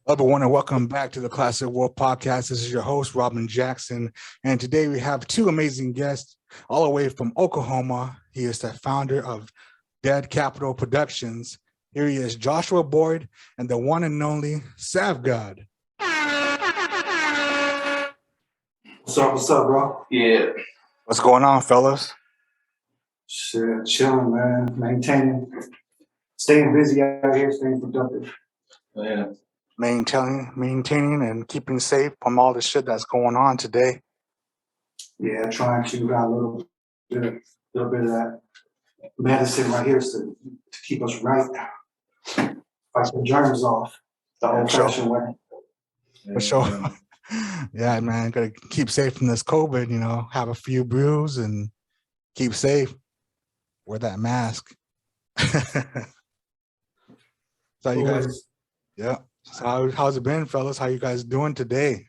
Hello, everyone, and welcome back to the Classic World Podcast. This is your host, Robin Jackson. And today we have two amazing guests all the way from Oklahoma. He is the founder of Dead Capital Productions. Here he is, Joshua Boyd, and the one and only SavGod. What's up, bro? Yeah. What's going on, fellas? Shit, chilling, man. Maintaining, staying busy out here, staying productive. Yeah. Maintaining and keeping safe from all the shit that's going on today. Yeah, trying to got a little bit of that medicine right here to keep us right. Fight the germs off the old-fashioned way. For sure. Yeah, man, gotta keep safe from this COVID, have a few brews and keep safe. Wear that mask. So you guys, yeah. So how's it been, fellas? How you guys doing today?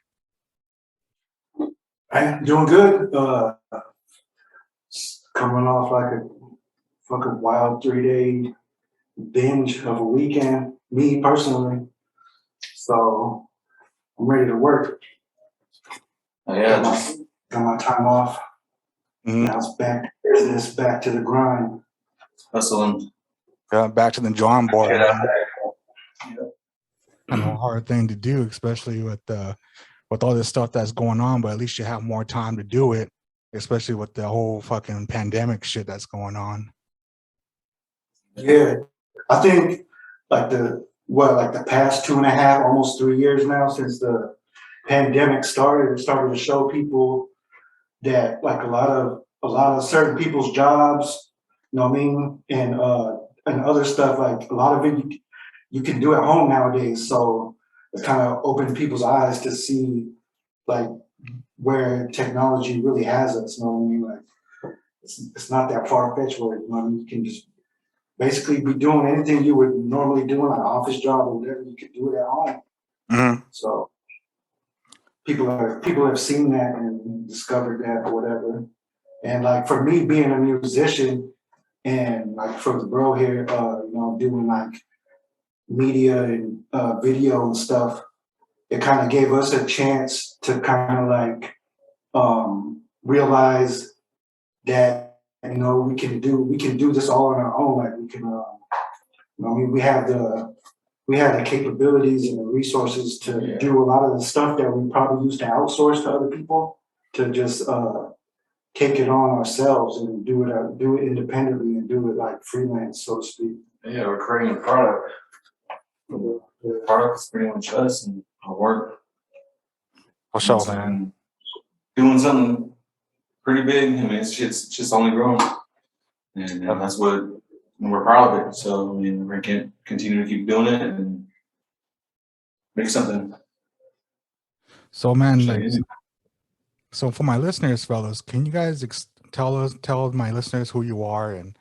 I'm doing good. Coming off like a fucking wild 3-day binge of a weekend, me personally. So I'm ready to work. Yeah. Got my time off. Mm-hmm. Now it's back to business, back to the grind. Hustling. Yeah, back to the drawing board. Yeah. Kind of a hard thing to do, especially with all this stuff that's going on, but at least you have more time to do it, especially with the whole fucking pandemic shit that's going on. Yeah. I think like the past 2.5, almost 3 years now since the pandemic started, it started to show people that like a lot of certain people's jobs, you know what I mean, and other stuff, like a lot of it you can do at home nowadays. So it kind of opened people's eyes to see like where technology really has us. You know what I mean? Like it's not that far fetched where you can just basically be doing anything you would normally do in an office job or whatever. You could do it at home. Mm-hmm. So people have seen that and discovered that or whatever. And like for me being a musician and like for the bro here, doing like media and video and stuff, it kind of gave us a chance to kind of like realize that we can do this all on our own. Like we can, we have the capabilities and the resources to do a lot of the stuff that we probably used to outsource to other people, to just take it on ourselves and do it independently and do it like freelance, so to speak. Yeah, we're creating a product. The product is pretty much us and our work. For sure, man. Doing something pretty big. I mean, it's just only growing, and that's what we're proud of it. So I mean, we can continue to keep doing it and make something. So, man, so for my listeners, fellas, can you guys tell my listeners who you are and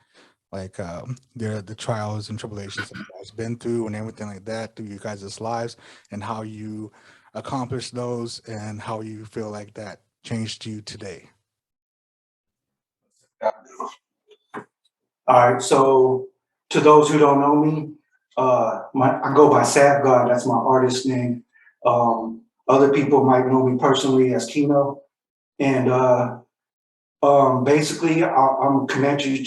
like the trials and tribulations that you guys been through and everything like that through you guys' lives, and how you accomplished those and how you feel like that changed you today? All right, so to those who don't know me, I go by SavGod. That's my artist name. Other people might know me personally as Kino, and basically I'm a Comanche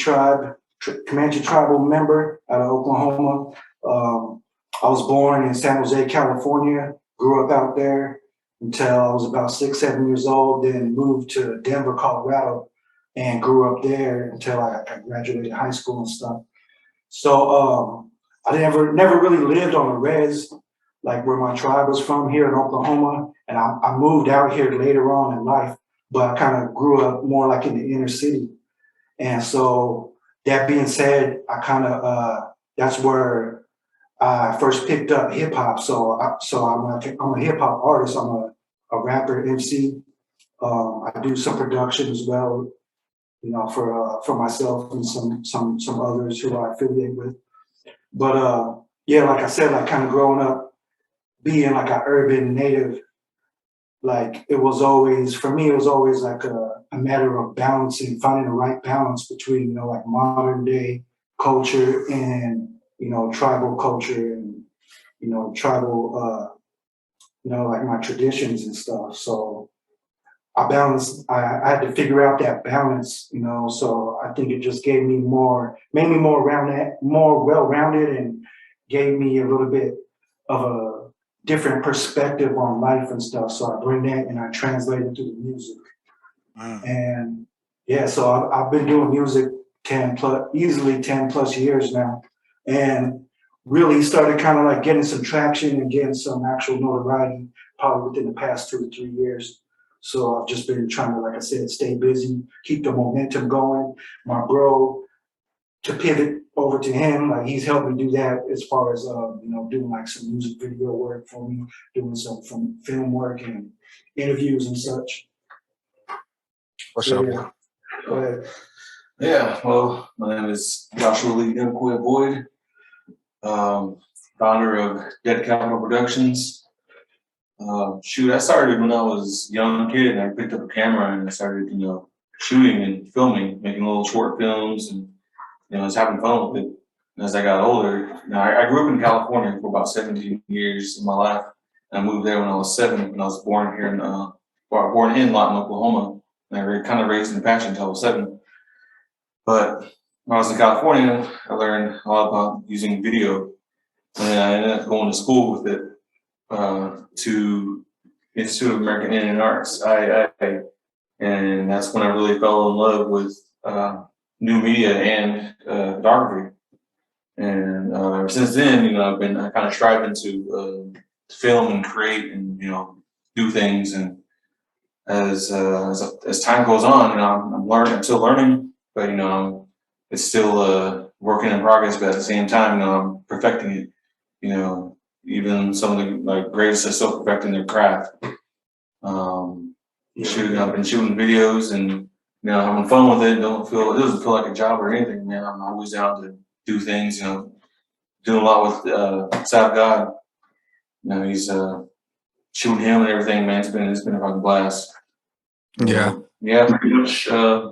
tribal member out of Oklahoma. I was born in San Jose, California. Grew up out there until I was about 6-7 years old. Then moved to Denver, Colorado, and grew up there until I graduated high school and stuff. So I never really lived on a res, like where my tribe was from here in Oklahoma. And I moved out here later on in life, but I kind of grew up more like in the inner city. And so that being said, I kind of, that's where I first picked up hip hop. So I'm a hip hop artist. I'm a rapper, MC. I do some production as well, for myself and some others who I affiliate with. But like I said, like kind of growing up, being like an urban native, like it was always like a matter of balancing, finding the right balance between, like modern day culture and, tribal culture and, tribal like my traditions and stuff. So I had to figure out that balance, so I think it just made me more well-rounded, and gave me a little bit of a different perspective on life and stuff. So I bring that and I translate it to the music. And yeah, so I've been doing music easily 10 plus years now, and really started kind of like getting some traction and getting some actual notoriety probably within the past 2 to 3 years. So I've just been trying to, like I said, stay busy, keep the momentum going. My bro, to pivot over to him, like he's helped me do that as far as doing like some music video work for me, doing some film work and interviews and such. What's up? Yeah. Go ahead. Yeah, well, my name is Joshua Lee Boyd, founder of Dead Capital Productions. I started when I was a young kid, and I picked up a camera and I started, shooting and filming, making little short films, and just having fun with it. And as I got older, I grew up in California for about 17 years of my life. And I moved there when I was 7, when I was born here born in Lawton, Oklahoma. And I kind of raised in the passion until I was 7. But when I was in California, I learned a lot about using video, and I ended up going to school with it. To Institute of American Indian Arts, and that's when I really fell in love with new media and photography. And ever since then, I've been kind of striving to film and create and do things. And as time goes on, I'm still learning, but it's still working in progress. But at the same time, I'm perfecting it. Even some of the greatest are still perfecting their craft. I've been shooting videos and having fun with it. It doesn't feel like a job or anything, man. I'm always down to do things. Doing a lot with SavGod. He's shooting him and everything, man. It's been a fucking blast. Yeah. Pretty much. I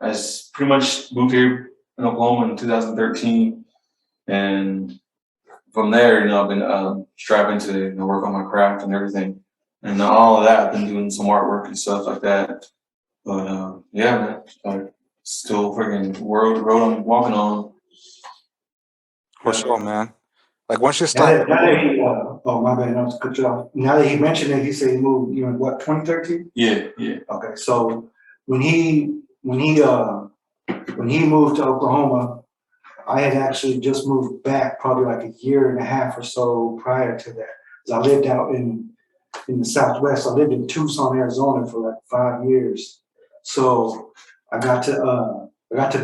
pretty much moved here in Oklahoma in 2013, and from there, I've been striving to work on my craft and everything, and all of that, I've been doing some artwork and stuff like that. But man, still freaking road I'm walking on. For sure, man. Like once you start. Now that he, oh my bad, not to cut you off. Now that he mentioned it, he said he moved. In what, 2013? Yeah. Okay, so when he moved to Oklahoma, I had actually just moved back probably like a year and a half or so prior to that. So I lived out in the Southwest. I lived in Tucson, Arizona for like 5 years. So I got to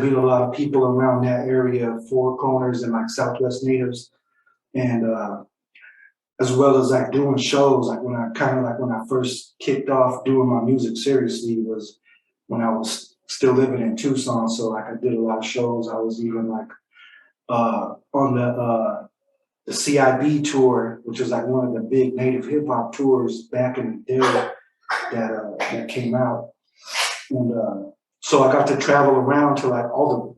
meet a lot of people around that area, Four Corners and like Southwest natives. And as well as like doing shows, like when I first kicked off doing my music seriously was when I was still living in Tucson. So like I did a lot of shows. I was even like on the CIB tour, which was like one of the big native hip hop tours back in the day that came out. And so I got to travel around to like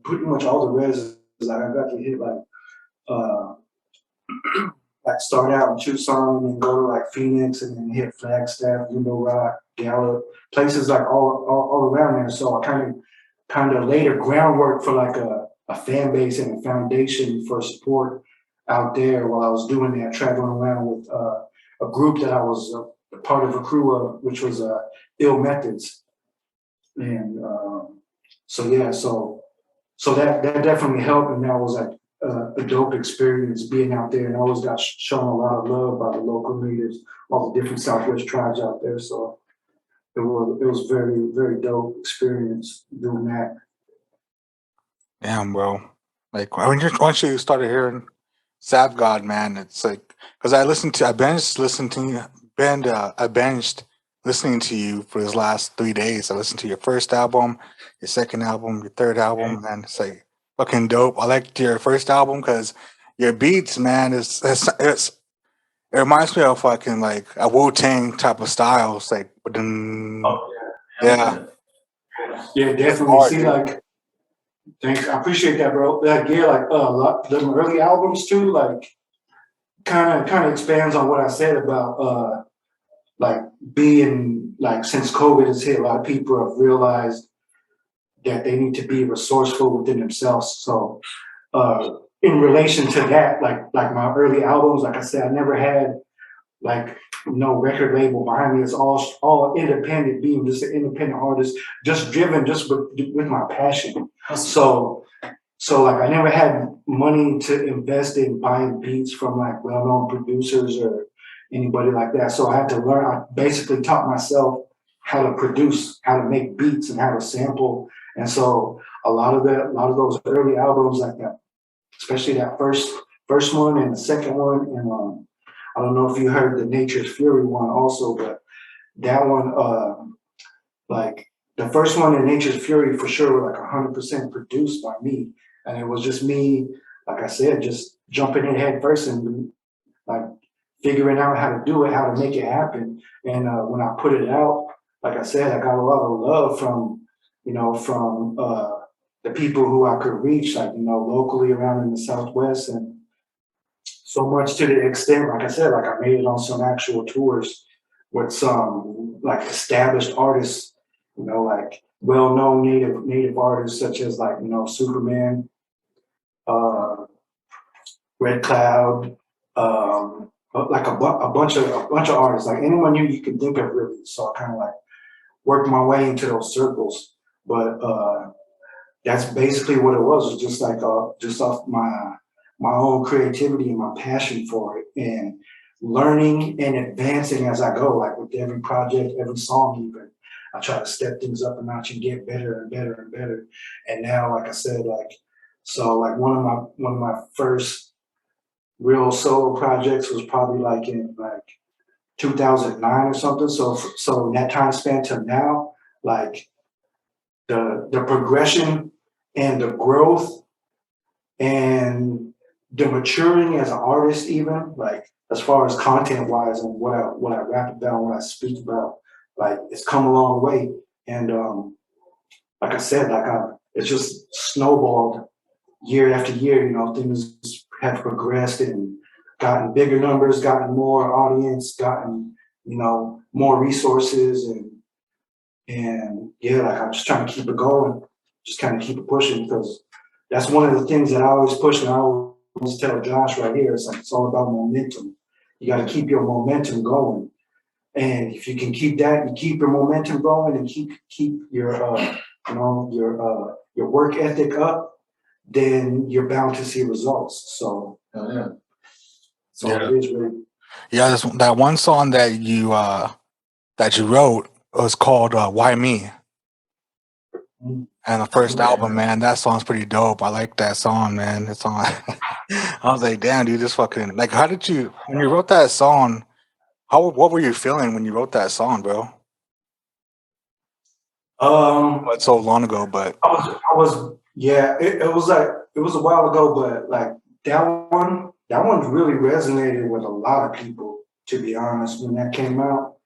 pretty much all the residents. Like I got to hit like start out in Tucson and then go to like Phoenix and then hit Flagstaff, Window Rock, Gallup, places like all around there. So I kind of laid a groundwork for like a fan base and a foundation for support out there while I was doing that, traveling around with a group that I was a part of a crew of, which was Ill Methods. And so that definitely helped, and that was like a dope experience being out there, and I always got shown a lot of love by the local natives, all the different Southwest tribes out there. So it was very, very dope experience doing that. Damn, bro. Like once you started hearing SavGod, man, it's like because I binged listening to you for his last 3 days. I listened to your first album, your second album, your third album, and it's like fucking dope. I liked your first album because your beats, man, it reminds me of fucking like a Wu-Tang type of style. It's like, yeah, Definitely. hard, See, dude. like, thanks, I appreciate that, bro. Like, yeah, like the early albums too, like, kind of expands on what I said about like being like since COVID has hit, a lot of people have realized that they need to be resourceful within themselves. So in relation to that, like my early albums, like I said, I never had like no record label behind me. It's all independent, being just an independent artist, just driven just with my passion. So like I never had money to invest in buying beats from like well-known producers or anybody like that. So I had to learn. I basically taught myself how to produce, how to make beats, and how to sample. And so a lot of those early albums like that, especially that first one and the second one, and I don't know if you heard the Nature's Fury one also, but that one, like the first one in Nature's Fury for sure were like 100% produced by me. And it was just me, like I said, just jumping in head first and like figuring out how to do it, how to make it happen. And when I put it out, like I said, I got a lot of love from, from the people who I could reach, like, locally around in the Southwest. And so much to the extent, like I said, like I made it on some actual tours with some like established artists, like well-known native artists such as like, Superman, Red Cloud, like a bunch of artists, like anyone you can think of really. So I kind of like worked my way into those circles, but that's basically what it was just like just off my own creativity and my passion for it, and learning and advancing as I go. Like with every project, every song, even I try to step things up a notch and get better and better and better. And now, like I said, like one of my first real solo projects was probably like in like 2009 or something. So in that time span to now, like the progression and the growth and the maturing as an artist, even like as far as content wise and what I rap about, what I speak about, like it's come a long way. And like I said, it's just snowballed year after year. Things have progressed and gotten bigger numbers, gotten more audience, gotten more resources, and yeah, like I'm just trying to keep it going, just kind of keep it pushing, because that's one of the things that I always push, and I always tell Josh right here. It's like it's all about momentum. You got to keep your momentum going, and if you can keep that, you keep your momentum going, and keep your your work ethic up, then you're bound to see results. So yeah. So it is really. Yeah, that one song that you wrote was called "Why Me," and the first album, man. That song's pretty dope. I like that song, man. That song. I was like, damn, dude, this fucking like. How did you when you wrote that song? What were you feeling when you wrote that song, bro? It's so long ago, but I was yeah. It was like it was a while ago, but like that one really resonated with a lot of people, to be honest, when that came out.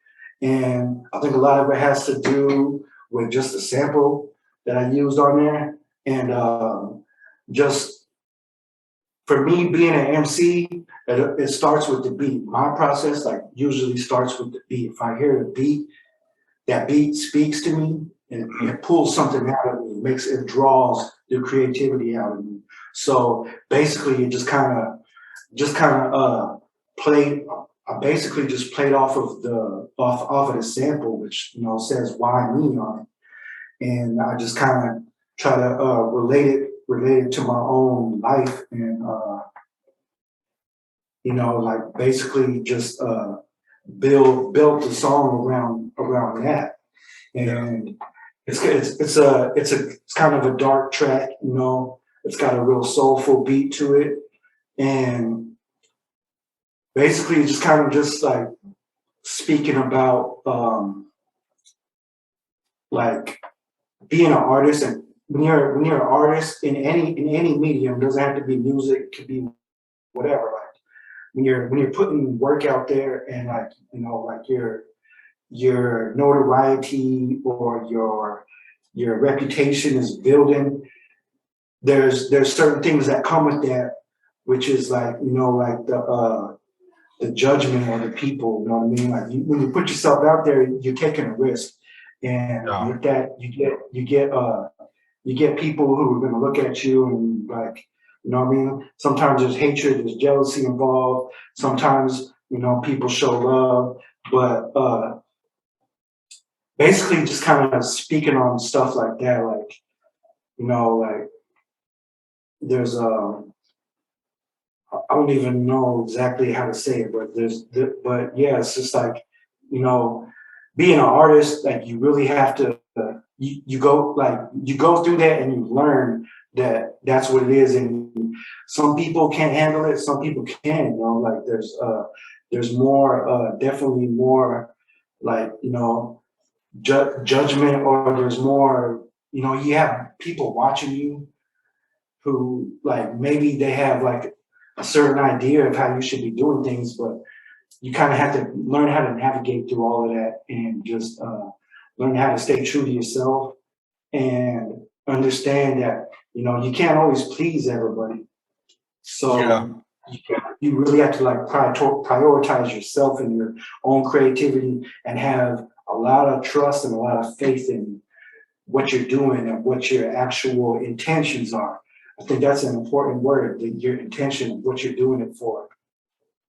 And I think a lot of it has to do with just the sample that I used on there. And just for me being an MC, it starts with the beat. My process like usually starts with the beat. If I hear the beat, that beat speaks to me and it pulls something out of me, it draws the creativity out of me. So basically it just kind of played. I basically just played off of the sample, which says "Why Me" on it, and I just kind of try to relate it to my own life, and like basically just build the song around that. And it's kind of a dark track, It's got a real soulful beat to it, and basically just kind of just like speaking about like being an artist. And when you're an artist in any medium, it doesn't have to be music, it could be whatever. Like when you're putting work out there, and like like your notoriety or your reputation is building, there's certain things that come with that, which is like like the judgment of the people. You know what I mean? Like when you put yourself out there, you're taking a risk, and Yeah. with that, you get people who are going to look at you and like, you know what I mean? Sometimes there's hatred, there's jealousy involved. Sometimes, you know, people show love, but basically just kind of speaking on stuff like that, like, you know, like there's I don't even know exactly how to say it, but but yeah, it's just like, you know, being an artist, like you really have to, you go through that and you learn that that's what it is. And some people can't handle it. Some people can, you know, like there's more, definitely more like, you know, judgment, or there's more, you know, you have people watching you who like maybe they have like a certain idea of how you should be doing things, but you kind of have to learn how to navigate through all of that and just learn how to stay true to yourself and understand that, you know, you can't always please everybody. So Yeah. you really have to like prioritize yourself and your own creativity and have a lot of trust and a lot of faith in what you're doing and what your actual intentions are. I think that's an important word, your intention, what you're doing it for.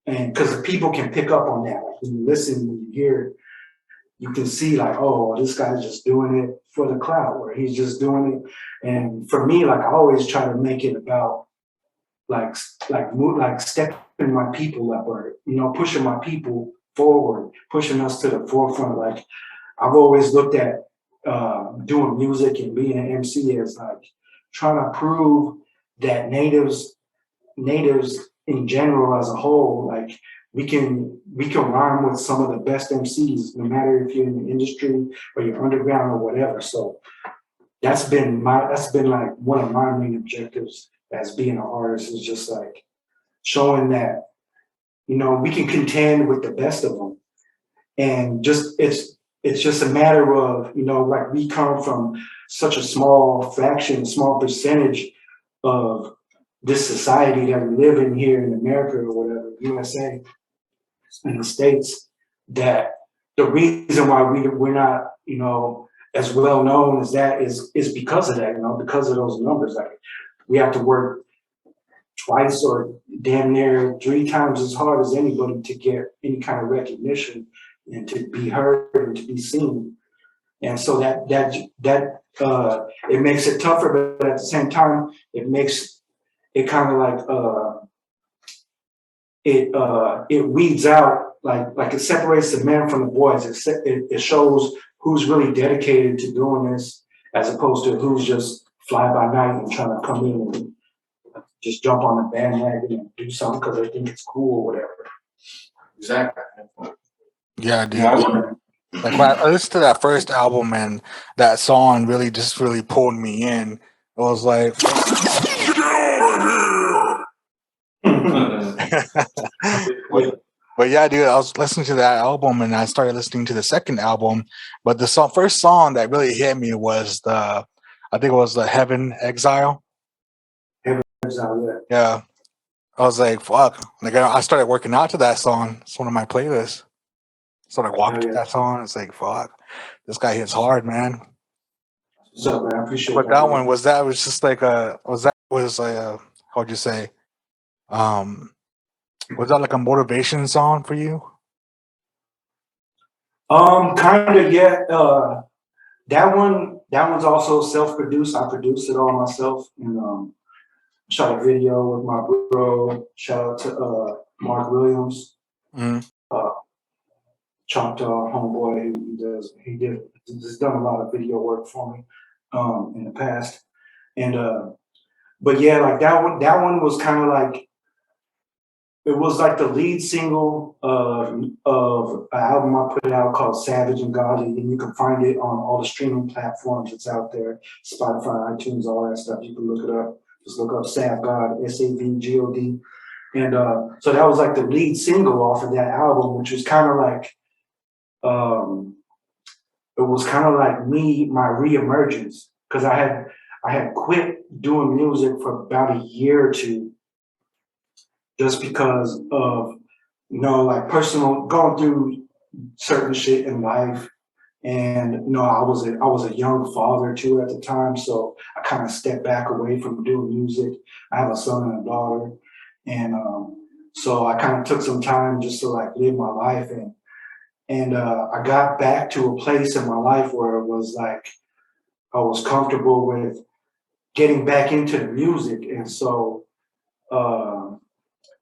And because people can pick up on that. Like when you listen, when you hear, you can see like, oh, this guy's just doing it for the clout, or he's just doing it. And for me, like I always try to make it about like stepping my people up, or you know, pushing my people forward, pushing us to the forefront. Like I've always looked at doing music and being an MC as like trying to prove that natives in general as a whole, like we can rhyme with some of the best MCs, no matter if you're in the industry or you're underground or whatever. So that's been like one of my main objectives as being an artist, is just like showing that, you know, we can contend with the best of them. And just it's just a matter of, you know, like we come from such a small fraction, small percentage of this society that we live in here in America or whatever, USA, in the States, that the reason why we're not, you know, as well known as that is because of that, you know, because of those numbers. Like we have to work twice or damn near 3 times as hard as anybody to get any kind of recognition and to be heard and to be seen. And so that it makes it tougher, but at the same time, it makes it kind of like it weeds out, like it separates the men from the boys. It shows who's really dedicated to doing this, as opposed to who's just fly by night and trying to come in and just jump on the bandwagon and do something because they think it's cool or whatever. Exactly. Yeah, dude. Yeah, Like when I listened to that first album and that song really pulled me in. It was like, but yeah, dude, I was listening to that album and I started listening to the second album. But the first song that really hit me was I think it was the Heaven Exile. Yeah. I was like, fuck. Like I started working out to that song. It's one of my playlists. Started walking to that song. It's like, fuck. This guy hits hard, man. What's up, man? I appreciate But that. that one was just like how'd you say? Was that like a motivation song for you? Kind of, yeah. That one's also self-produced. I produced it all myself, and shot a video with my bro. Shout out to Mark Williams, Mm-hmm. Choctaw homeboy. He's done a lot of video work for me in the past, and but yeah, like that one was kind of like, it was like the lead single of an album I put out called SavGod, and you can find it on all the streaming platforms. It's out there, Spotify, iTunes, all that stuff. You can look it up. Just look up SavGod, SavGod. And so that was like the lead single off of that album, which was kind of like, it was kind of like my reemergence, because I had quit doing music for about a year or two, just because of like personal, going through certain shit in life. And I was a young father too at the time, so I kind of stepped back away from doing music. I have a son and a daughter, and so I kind of took some time just to like live my life, and I got back to a place in my life where it was like I was comfortable with getting back into the music, and so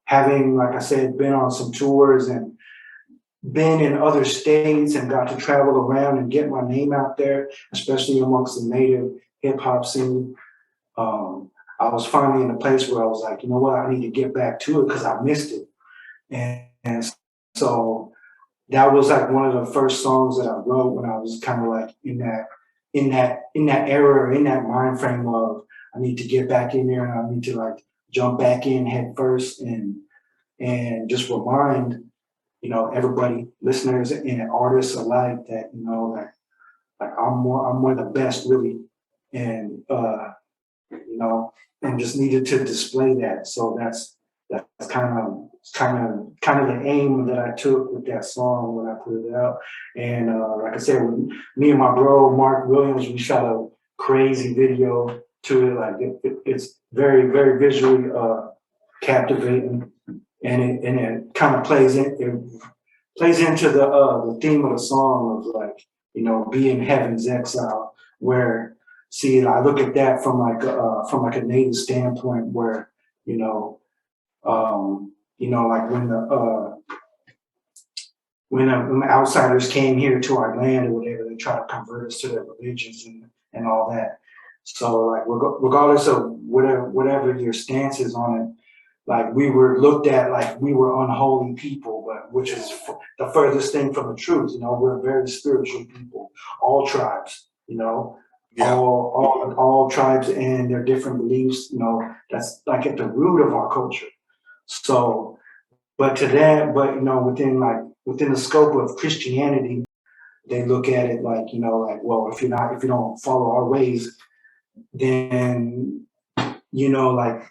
having, like I said, been on some tours and been in other states and got to travel around and get my name out there, especially amongst the native hip hop scene. I was finally in a place where I was like, you know what, I need to get back to it because I missed it. And so that was like one of the first songs that I wrote when I was kind of like in that era, in that mind frame of I need to get back in there and I need to like jump back in head first and just remind everybody, listeners and artists alike, that like I'm one of the best really, and and just needed to display that. So that's kind of the aim that I took with that song when I put it out. And like I said, when me and my bro Mark Williams, we shot a crazy video to it. Like it's very very visually captivating, and it kind of plays into the theme of the song of like being heaven's exile, where see I look at that from like a native standpoint, where like when the outsiders came here to our land or whatever, they try to convert us to their religions and all that. So like regardless of whatever your stance is on it, like we were looked at like we were unholy people, but which is the furthest thing from the truth. We're very spiritual people, all tribes. Yeah. All tribes and their different beliefs. That's like at the root of our culture. So, but within the scope of Christianity, they look at it like like, well, if you don't follow our ways, then like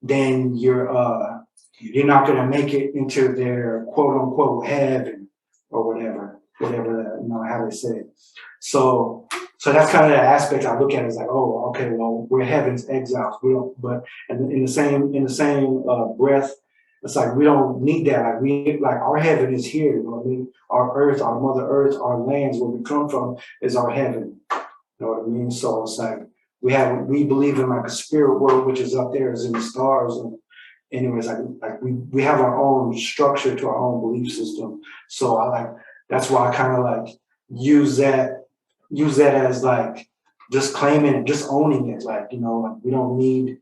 then you're not going to make it into their quote unquote heaven or whatever how they say it. So that's kind of the aspect I look at. Is like, oh, okay, well, we're heaven's exiles. We don't, but in the same breath, it's like we don't need that. Like our heaven is here. You know what I mean? Our earth, our mother earth, our lands where we come from is our heaven. You know what I mean? So it's like we believe in like a spirit world which is up there, is in the stars. And anyways, like we have our own structure to our own belief system. So that's why I kind of like use that as like just claiming it, just owning it. Like like we don't need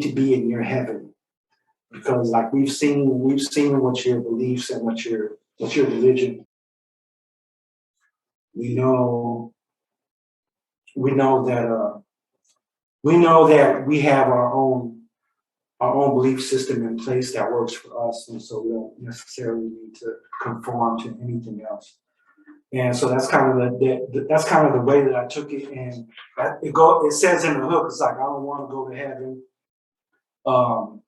to be in your heaven, because like we've seen what your beliefs and what your religion. We know that we have our own belief system in place that works for us, and so we don't necessarily need to conform to anything else. And so that's kind of the way that I took it. And it says in the hook, it's like, I don't want to go to heaven. All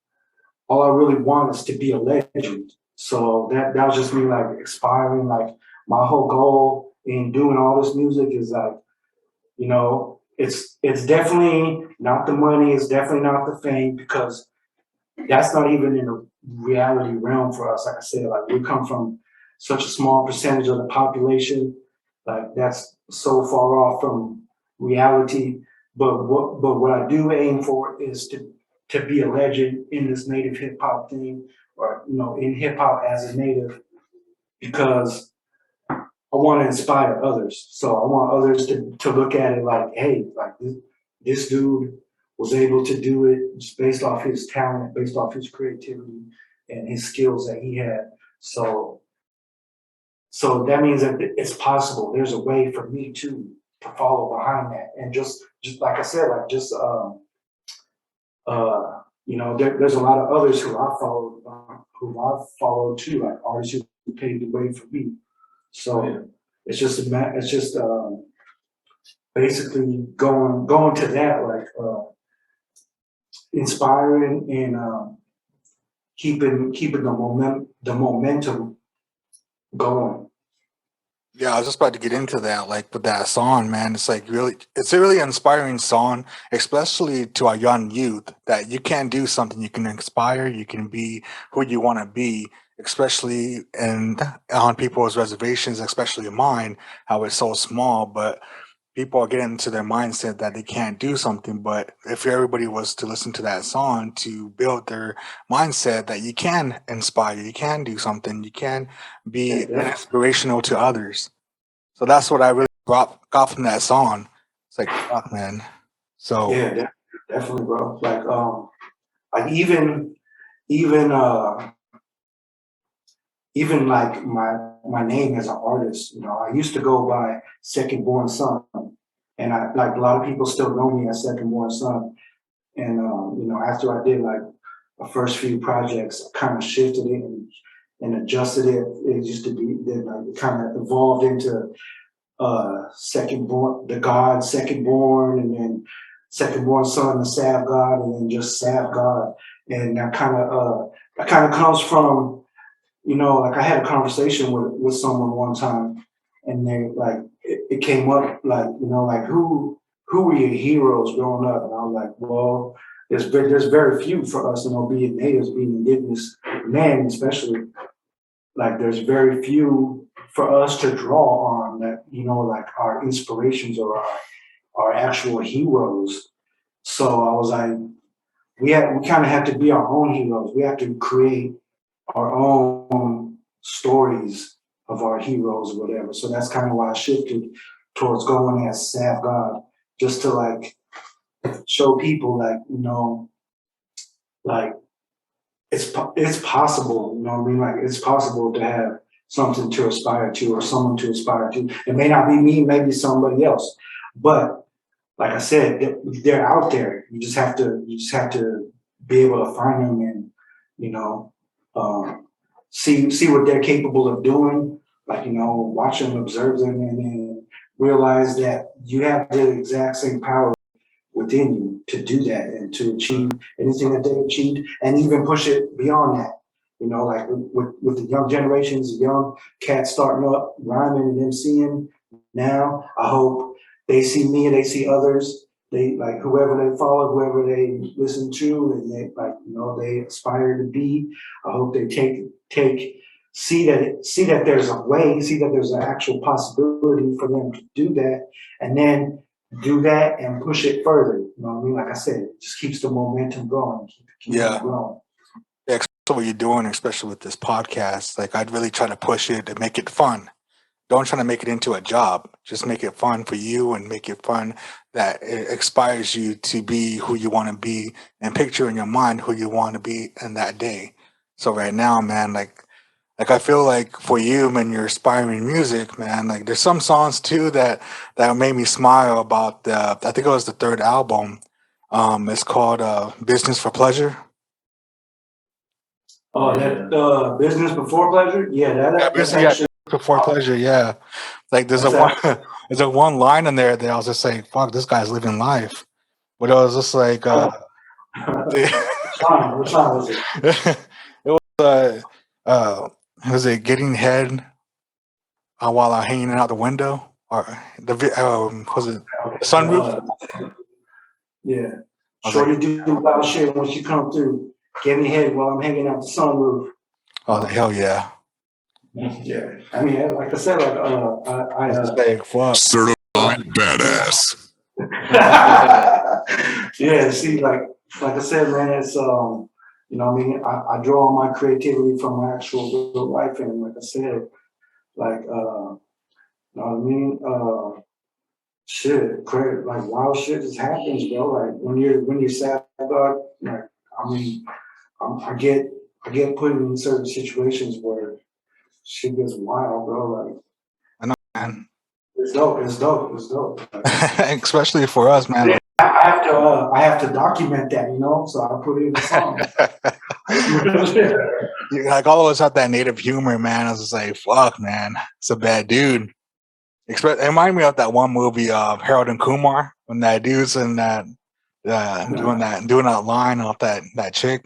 I really want is to be a legend. So that was just me like aspiring. Like my whole goal in doing all this music is like, it's definitely not the money, it's definitely not the fame, because that's not even in the reality realm for us. Like I said, like we come from such a small percentage of the population, like that's so far off from reality. But what I do aim for is to be a legend in this native hip hop thing, or in hip hop as a native, because I want to inspire others. So I want others to look at it like, hey, like this dude was able to do it just based off his talent, based off his creativity and his skills that he had. So that means that it's possible. There's a way for me to follow behind that. And just like I said, like there's a lot of others who I've followed too, like artists who paved the way for me. So it's just basically going to that, like inspiring and keeping the momentum going. Yeah, I was just about to get into that. Like with that song, man, it's like it's a really inspiring song, especially to our young youth. That you can do something, you can inspire, you can be who you want to be, especially on people's reservations, especially mine. How it's so small, but people are getting into their mindset that they can't do something. But if everybody was to listen to that song to build their mindset that you can inspire, you can do something, you can be Yeah, inspirational to others. So that's what I really got from that song. It's like, fuck, man. So, yeah, definitely, bro. Like even even like my name as an artist, I used to go by Second Born Son, and I like a lot of people still know me as Second Born Son. And after I did like the first few projects, I kind of shifted it and adjusted it. It used to be then like it kind of evolved into second born, the God, second born, and then second born son, the SavGod, and then just SavGod. And that kind of comes from, like I had a conversation with someone one time, and they like it came up like, like who were your heroes growing up? And I was like, well, there's very few for us, being natives, being indigenous men especially. Like there's very few for us to draw on that, like our inspirations or our actual heroes. So I was like, we kind of have to be our own heroes. We have to create our own stories of our heroes or whatever. So that's kind of why I shifted towards going as SavGod, just to like show people like, like it's possible, what I mean? Like it's possible to have something to aspire to or someone to aspire to. It may not be me, maybe somebody else. But like I said, they're out there. You just have to be able to find them and, um, see what they're capable of doing. Like, watch them, observe them, and then realize that you have the exact same power within you to do that and to achieve anything that they achieved and even push it beyond that. Like with the young generations, the young cats starting up, rhyming and MCing now, I hope they see me and they see others. They like whoever they follow, whoever they listen to, and they like, they aspire to be. I hope they see that there's a way, see that there's an actual possibility for them to do that, and then do that and push it further. You know what I mean? Like I said, it just keeps the momentum going, keep yeah. it growing. Yeah, especially what you're doing, especially with this podcast. Like, I'd really try to push it and make it fun. Don't try to make it into a job. Just make it fun for you and make it fun that it inspires you to be who you want to be and picture in your mind who you want to be in that day. So right now, man, like I feel like for you, man, you're inspiring music, man. Like there's some songs too that made me smile about I think it was the third album. It's called Business for Pleasure. Oh, that business before pleasure? Yeah, Yeah, that's Business, yeah, actually Before Pleasure, yeah. Like there's a that's one actually there's a one line in there that I was just like, fuck, this guy's living life. But it was just like which song was it? it was it getting head while I'm hanging out the window or was it the sunroof? Yeah. I was like, Shorty do wild shit when she come through. Get me head while I'm hanging out the sunroof. hell yeah. Yeah. I mean, like I said, like I was just like, fuck. Certified badass. yeah, see, like I said, man, it's what I mean, I draw on my creativity from my actual real life, and like I said, like you know what I mean, shit, like wild shit just happens, bro. Like when you're sad about, like I mean, I get put in certain situations where shit gets wild, bro. Like I know, man. it's dope, it's dope, it's dope. Like, Especially for us, man. I have to document that, so I put it in the song. Like all of us have that native humor, man. I was just like, fuck, man, it's a bad dude. It reminded me of that one movie of Harold and Kumar when that dude's in that doing that line off that chick.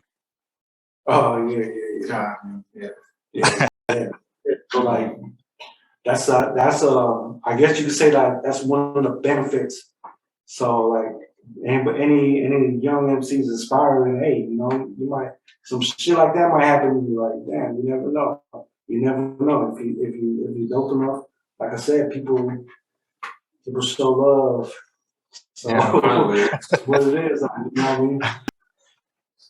Oh yeah, Yeah. yeah. So like that's I guess you could say that that's one of the benefits. So like any young MCs aspiring, hey, you know, you might some shit like that might happen to you. Like, damn, you never know. You never know if you dope enough. Like I said, people show love. So Yeah. it's what it is. You know what I mean?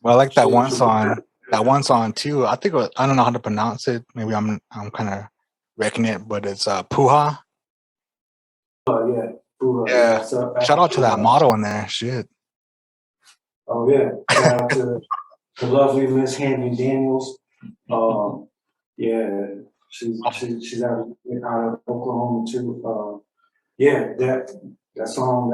Well, I like that Shit, one song. That one song too. I think I don't know how to pronounce it. Maybe I'm kind of wrecking it, but it's Puha. yeah. Ooh, Yeah. so, Shout out to that model in there. Shit. oh yeah. Shout out to the lovely Miss Handy Daniels. Yeah, she's out of Oklahoma too. Yeah, that song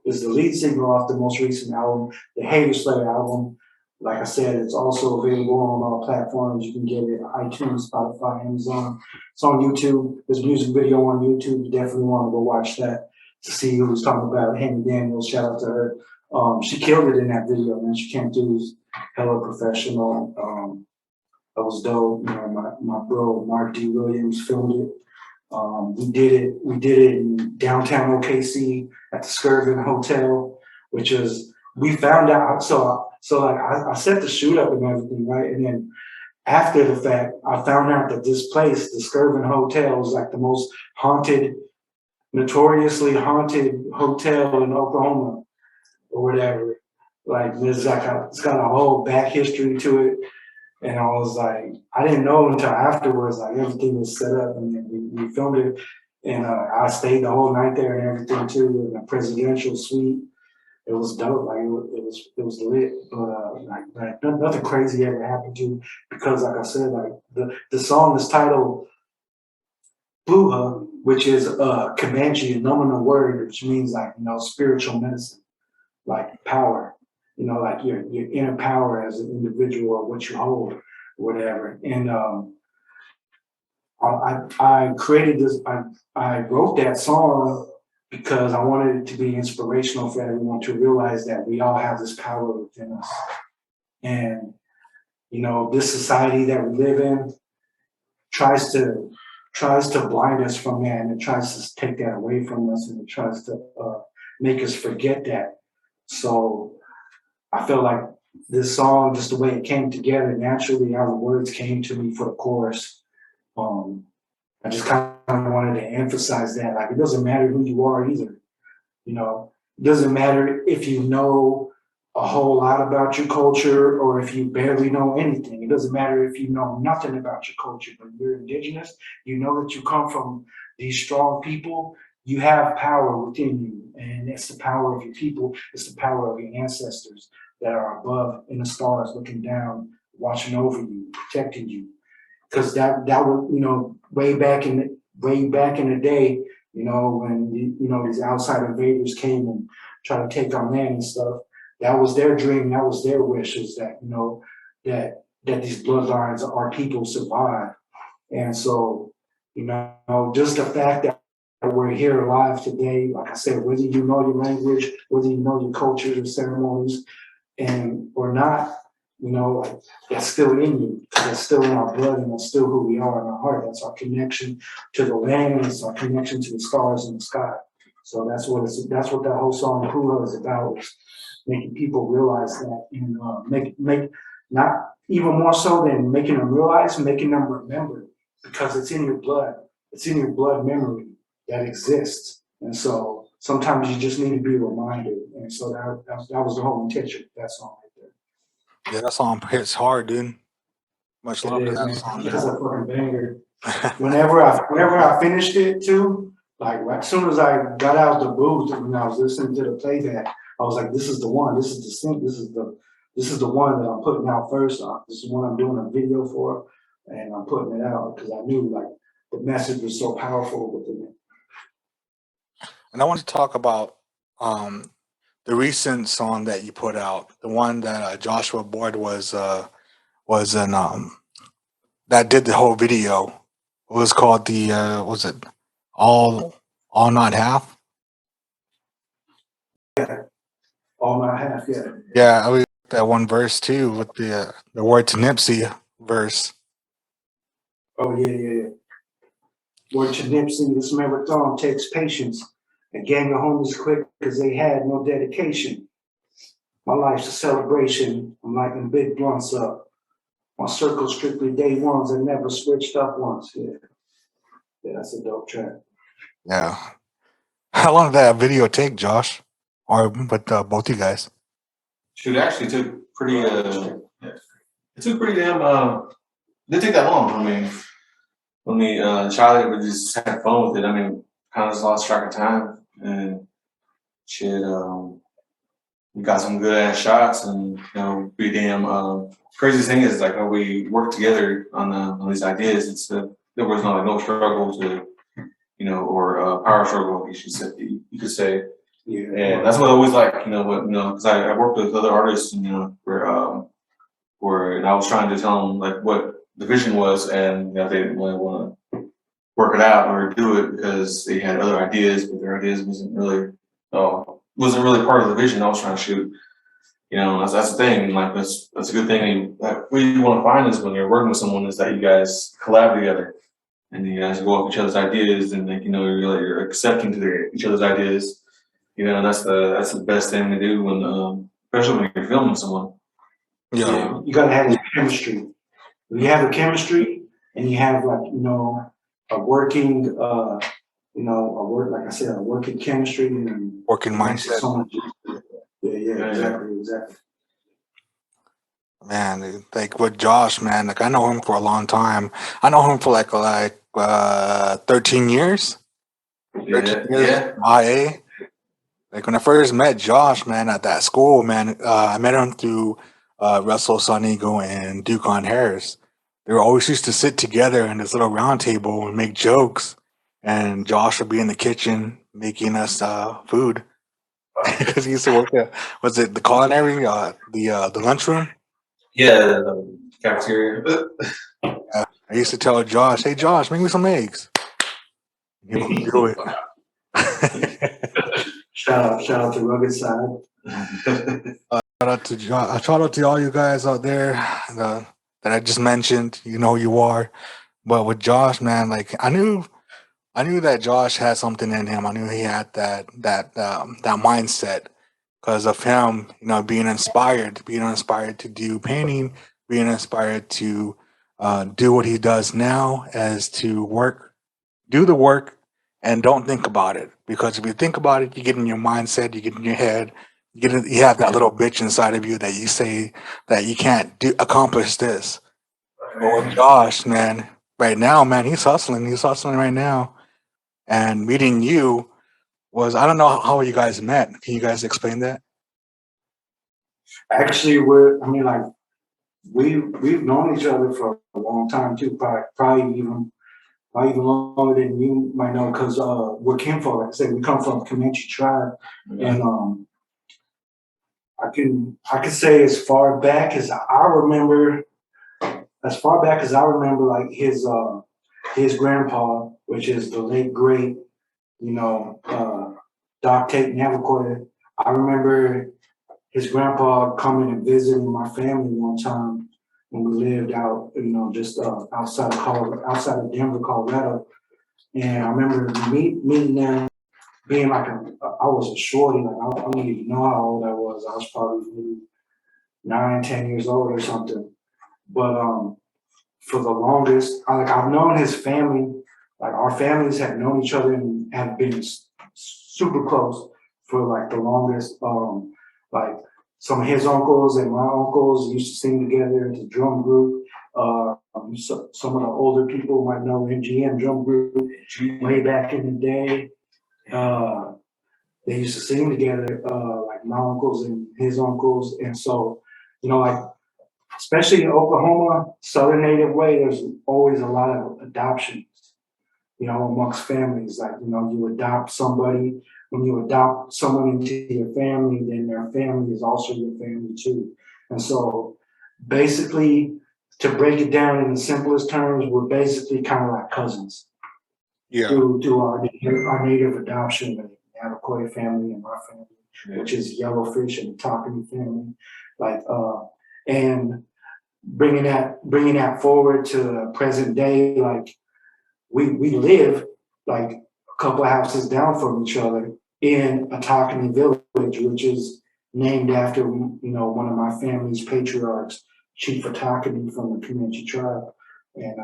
is the lead single off the most recent album, the Hater Slayer album. Like I said, it's also available on all platforms. You can get it iTunes, Spotify, Amazon. It's on YouTube. There's a music video on YouTube. You definitely want to go watch that to see who's talking about Handy Daniels. Shout out to her. She killed it in that video, man. She came through hella professional. That was dope. You know, my bro Mark D. Williams filmed it. We did it in downtown OKC at the Skirvin Hotel, which is we found out. So like I set the shoot up and everything, right? And then after the fact, I found out that this place, the Skirvin Hotel, is like the most haunted, notoriously haunted hotel in Oklahoma or whatever. Like it's got a whole back history to it. And I was like, I didn't know until afterwards, like everything was set up and then we filmed it. And I stayed the whole night there and everything too, in a presidential suite. It was dope, like it was lit, but nothing crazy ever happened to because like I said, like the song is titled Buha, which is Comanche, a nominal word, which means like, you know, spiritual medicine, like power, you know, like your inner power as an individual or what you hold, or whatever. And I created this. I wrote that song because I wanted it to be inspirational for everyone to realize that we all have this power within us. And you know, this society that we live in tries to blind us from that, and it tries to take that away from us, and it tries to make us forget that. So I feel like this song, just the way it came together naturally, how the words came to me for the chorus. I just kind of wanted to emphasize that, like, it doesn't matter who you are either. You know, it doesn't matter if you know a whole lot about your culture or if you barely know anything. It doesn't matter if you know nothing about your culture, but you're indigenous, you know that you come from these strong people, you have power within you. And it's the power of your people, it's the power of your ancestors that are above in the stars looking down, watching over you, protecting you. Because that was, you know, way back in the day, you know, when you know these outside invaders came and tried to take our land and stuff. That was their dream. That was their wish. Is that, you know, that these bloodlines of our people survive. And so, you know, just the fact that we're here alive today, like I said, whether you know your language, whether you know your cultures or ceremonies, and or not, you know, like, that's still in you, because that's still in our blood, and that's still who we are in our heart. That's our connection to the land, and it's our connection to the stars in the sky. So that's what that whole song Kula is about, is making people realize that, and make not even more so than making them realize, making them remember, because it's in your blood. It's in your blood memory that exists. And so sometimes you just need to be reminded. And so that was the whole intention of that song right there. Yeah, that song hits hard, dude. Much love It to is, that man. song. It's a fucking banger. Whenever I finished it too, like as soon as I got out the booth and when I was listening to the playback, I was like, this is the one. This is the sync. This is the one that I'm putting out first. This is the one I'm doing a video for, and I'm putting it out because I knew like the message was so powerful within it. And I want to talk about the recent song that you put out, the one that Joshua Board was in that did the whole video. It was called the was it all not half? All Not Half, yeah. Yeah, that one verse too with the word to Nipsey verse. Oh yeah. Word to Nipsey, this marathon takes patience. A gang of homies quit because they had no dedication. My life's a celebration. I'm lighting big blunts up. My circle strictly day ones and never switched up once. Yeah, that's a dope track. Yeah. How long did that video take, Josh? Or with both you guys? Shoot, it actually took pretty. It took pretty damn. Didn't take that long. I mean, when we Charlie, we just had fun with it. I mean, kind of just lost track of time and shit. We got some good ass shots, and we damn. Craziest thing is like when we worked together on these ideas. It's there was no struggle to or power struggle. You could say. Yeah. And that's what I always like, because I worked with other artists, where and I was trying to tell them like what the vision was, and they didn't really want to work it out or do it because they had other ideas, but their ideas wasn't really part of the vision I was trying to shoot. That's the thing. Like that's a good thing. What you want to find is when you're working with someone is that you guys collab together, and you guys go off each other's ideas, and you're accepting to each other's ideas. That's the best thing to do when, especially when you're filming someone. Yeah, you gotta have chemistry. When you have a chemistry and you have a working like I said, a working chemistry and Working mindset. Yeah, exactly. Man, like with Josh, man, like I know him for a long time. I know him for like 13 years. 13 years IA. Like when I first met Josh, man, at that school, man, I met him through Russell Sun Eagle and Dukon Harris. They were always used to sit together in this little round table and make jokes. And Josh would be in the kitchen making us food because he used to work at, was it the culinary, the lunchroom? Yeah, the cafeteria. I used to tell Josh, "Hey Josh, make me some eggs." He would do it. Shout out to Rugged Side. Shout out to all you guys out there that I just mentioned. You know who you are. But with Josh, man, like I knew that Josh had something in him. I knew he had that mindset because of him, being inspired to do painting, being inspired to do what he does now, as to do the work, and don't think about it. Because if you think about it, you get in your mindset, you get in your head, you have that little bitch inside of you that you say that you can't accomplish this. But with Josh, man, right now, man, he's hustling. He's hustling right now. And meeting you was, I don't know how you guys met. Can you guys explain that? Actually, we've known each other for a long time too, probably even longer than you might know, because we're kinfolk. Like I said, we come from Comanche tribe, and I can say as far back as I remember, like his grandpa, which is the late great, Doc Tate Navacorda. I remember his grandpa coming and visiting my family one time when we lived out, just outside of Denver, Colorado. And I remember meeting them, being like I was a shorty, like I don't even know how old I was. I was probably maybe 9, 10 years old or something. But for the longest, I've known his family, like our families have known each other and have been super close for like the longest. Like some of his uncles and my uncles used to sing together as a drum group. Some of the older people might know MGM drum group way back in the day. They used to sing together, like my uncles and his uncles. And so, like, especially in Oklahoma, Southern Native way, there's always a lot of adoptions, amongst families. Like, you adopt somebody. When you adopt someone into your family, then their family is also your family too. And so basically, to break it down in the simplest terms, we're basically kind of like cousins. Yeah. To our native adoption, the Navajo family and my family, which is Yellowfish and the Talking family. like, and bringing that forward to present day, like we live like a couple of houses down from each other in Atacama Village, which is named after, one of my family's patriarchs, Chief Atacama from the Comanche tribe. And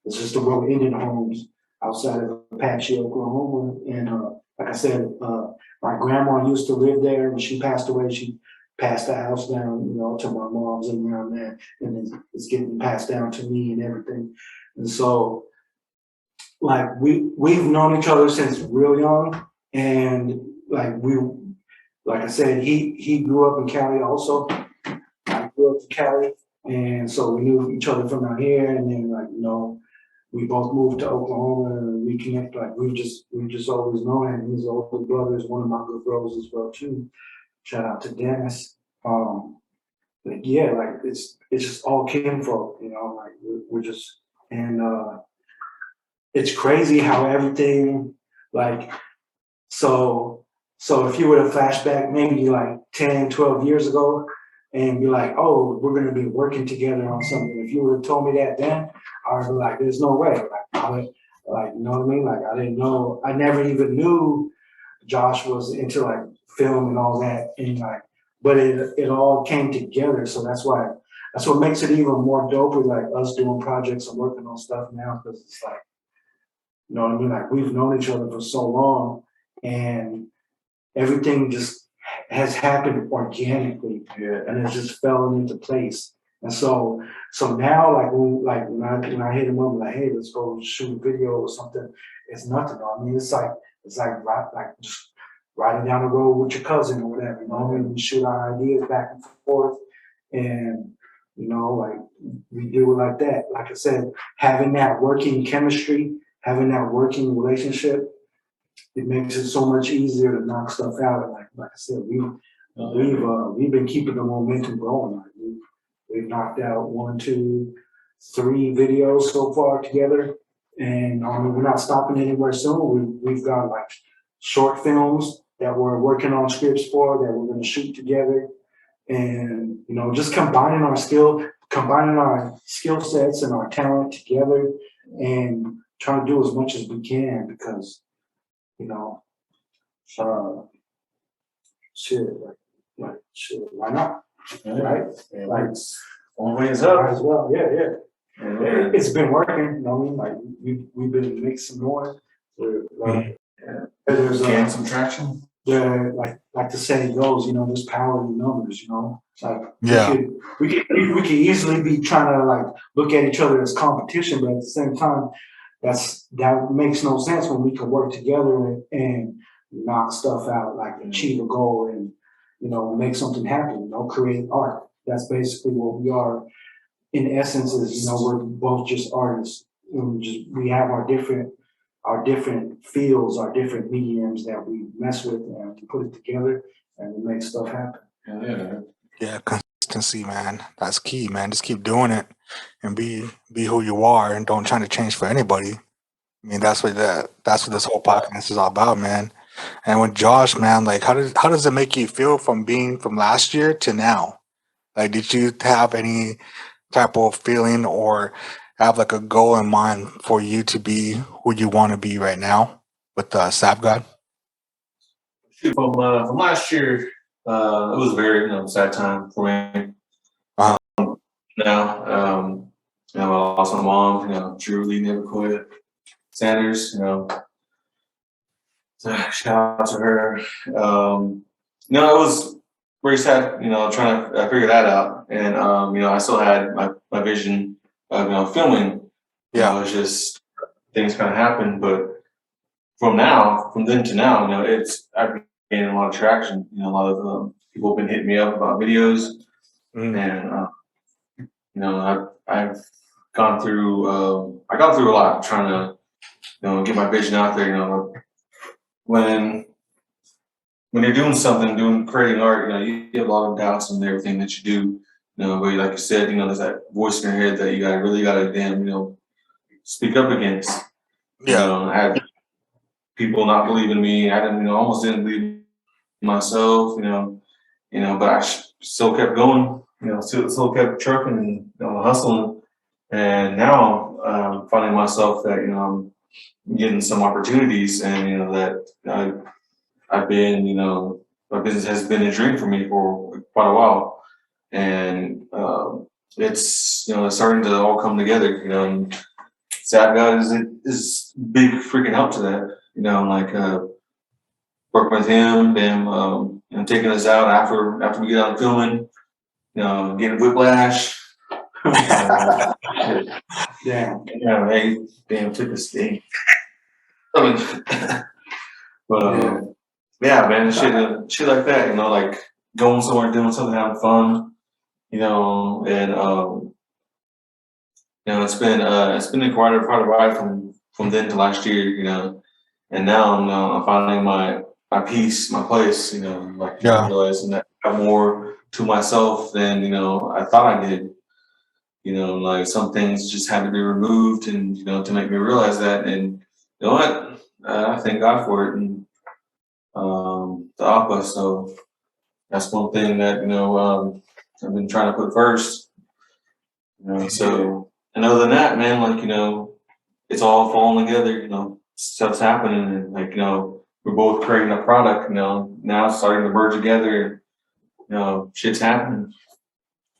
it's just a row of Indian homes outside of Apache, Oklahoma. And like I said, my grandma used to live there. When she passed away, she passed the house down, to my mom's and around there. And it's getting passed down to me and everything. And so, like, we've known each other since real young. And like I said, he grew up in Cali also. I grew up in Cali. And so we knew each other from out here. And then, we both moved to Oklahoma and reconnect. Like, we've just always known him. His older brother is one of my good bros as well too. Shout out to Dennis. But yeah, like it's just all kinfolk, like we're just, and it's crazy how everything, like, so if you were to flash back maybe like 10, 12 years ago and be like, oh, we're gonna be working together on something. If you would have told me that then, I was like, there's no way. Like, you know what I mean? Like, I didn't know, I never even knew Josh was into like film and all that. And like, but it all came together. So that's what makes it even more dope with like us doing projects and working on stuff now. Cause it's like, you know what I mean? Like, we've known each other for so long and everything just has happened organically, and it just fell into place. And so now, like when I hit him up, like, hey, let's go shoot a video or something, it's nothing. I mean, it's like just riding down the road with your cousin or whatever. You know what I mean? We shoot our ideas back and forth, and like we do it like that. Like I said, having that working chemistry, having that working relationship, it makes it so much easier to knock stuff out. And like I said, we've been keeping the momentum going. Like we've knocked out 1, 2, 3 videos so far together, and we're not stopping anywhere soon. We've got like short films that we're working on scripts for that we're going to shoot together, and just combining our skill sets and our talent together, and trying to do as much as we can because shit, shit, why not? Right? Like, always might up. as well, yeah. It's been working, you know what I mean? Like, we've been making some noise. There's Gain some traction. yeah, like the saying goes, there's power in numbers, It's like Yeah. we could easily be trying to like look at each other as competition, but at the same time, that makes no sense when we can work together and knock stuff out, like achieve a goal and make something happen, create art. That's basically what we are in essence is, we're both just artists. We have our different fields, our different mediums that we mess with and we put it together and we make stuff happen. Yeah, consistency, man. That's key, man. Just keep doing it and be who you are and don't try to change for anybody. I mean, that's what this whole podcast is all about, man. And with Josh, man, like how does it make you feel from being from last year to now? Like, did you have any type of feeling or have like a goal in mind for you to be who you want to be right now with SavGod? From last year, it was a very sad time for me. Uh-huh. Now, I lost my mom. Truly never quit. Sanders, so shout out to her. It was very sad, trying to figure that out. And, I still had my vision of, filming. Yeah. It's just things kind of happen. But from then to now, I've been gaining a lot of traction. A lot of people have been hitting me up about videos. And, I've gone through, a lot trying to, get my vision out there. When you're doing something, creating art, you have a lot of doubts in everything that you do. But like you said, there's that voice in your head that you really gotta damn, speak up against. Yeah. I had people not believe in me. I didn't, almost didn't believe in myself. But I still kept going. still kept trucking and hustling. And now finding myself that I'm getting some opportunities, and that I've been my business has been a dream for me for quite a while, and it's starting to all come together. And SavGod is big freaking help to that. Like working with him and taking us out after we get out filming. Getting whiplash. Hey, damn, took a sting. I mean, but yeah, man, shit like that. Like going somewhere, doing something, having fun. And it's been quite a ride from then to last year. And now I'm finding my peace, my place. Like realizing that I have more to myself than I thought I did. Like some things just had to be removed, and to make me realize that. And you know what? I thank God for it, and the Appa. So that's one thing that I've been trying to put first. So and other than that, man, like it's all falling together. Stuff's happening, and like we're both creating a product. Now it's starting to merge together. Shit's happening.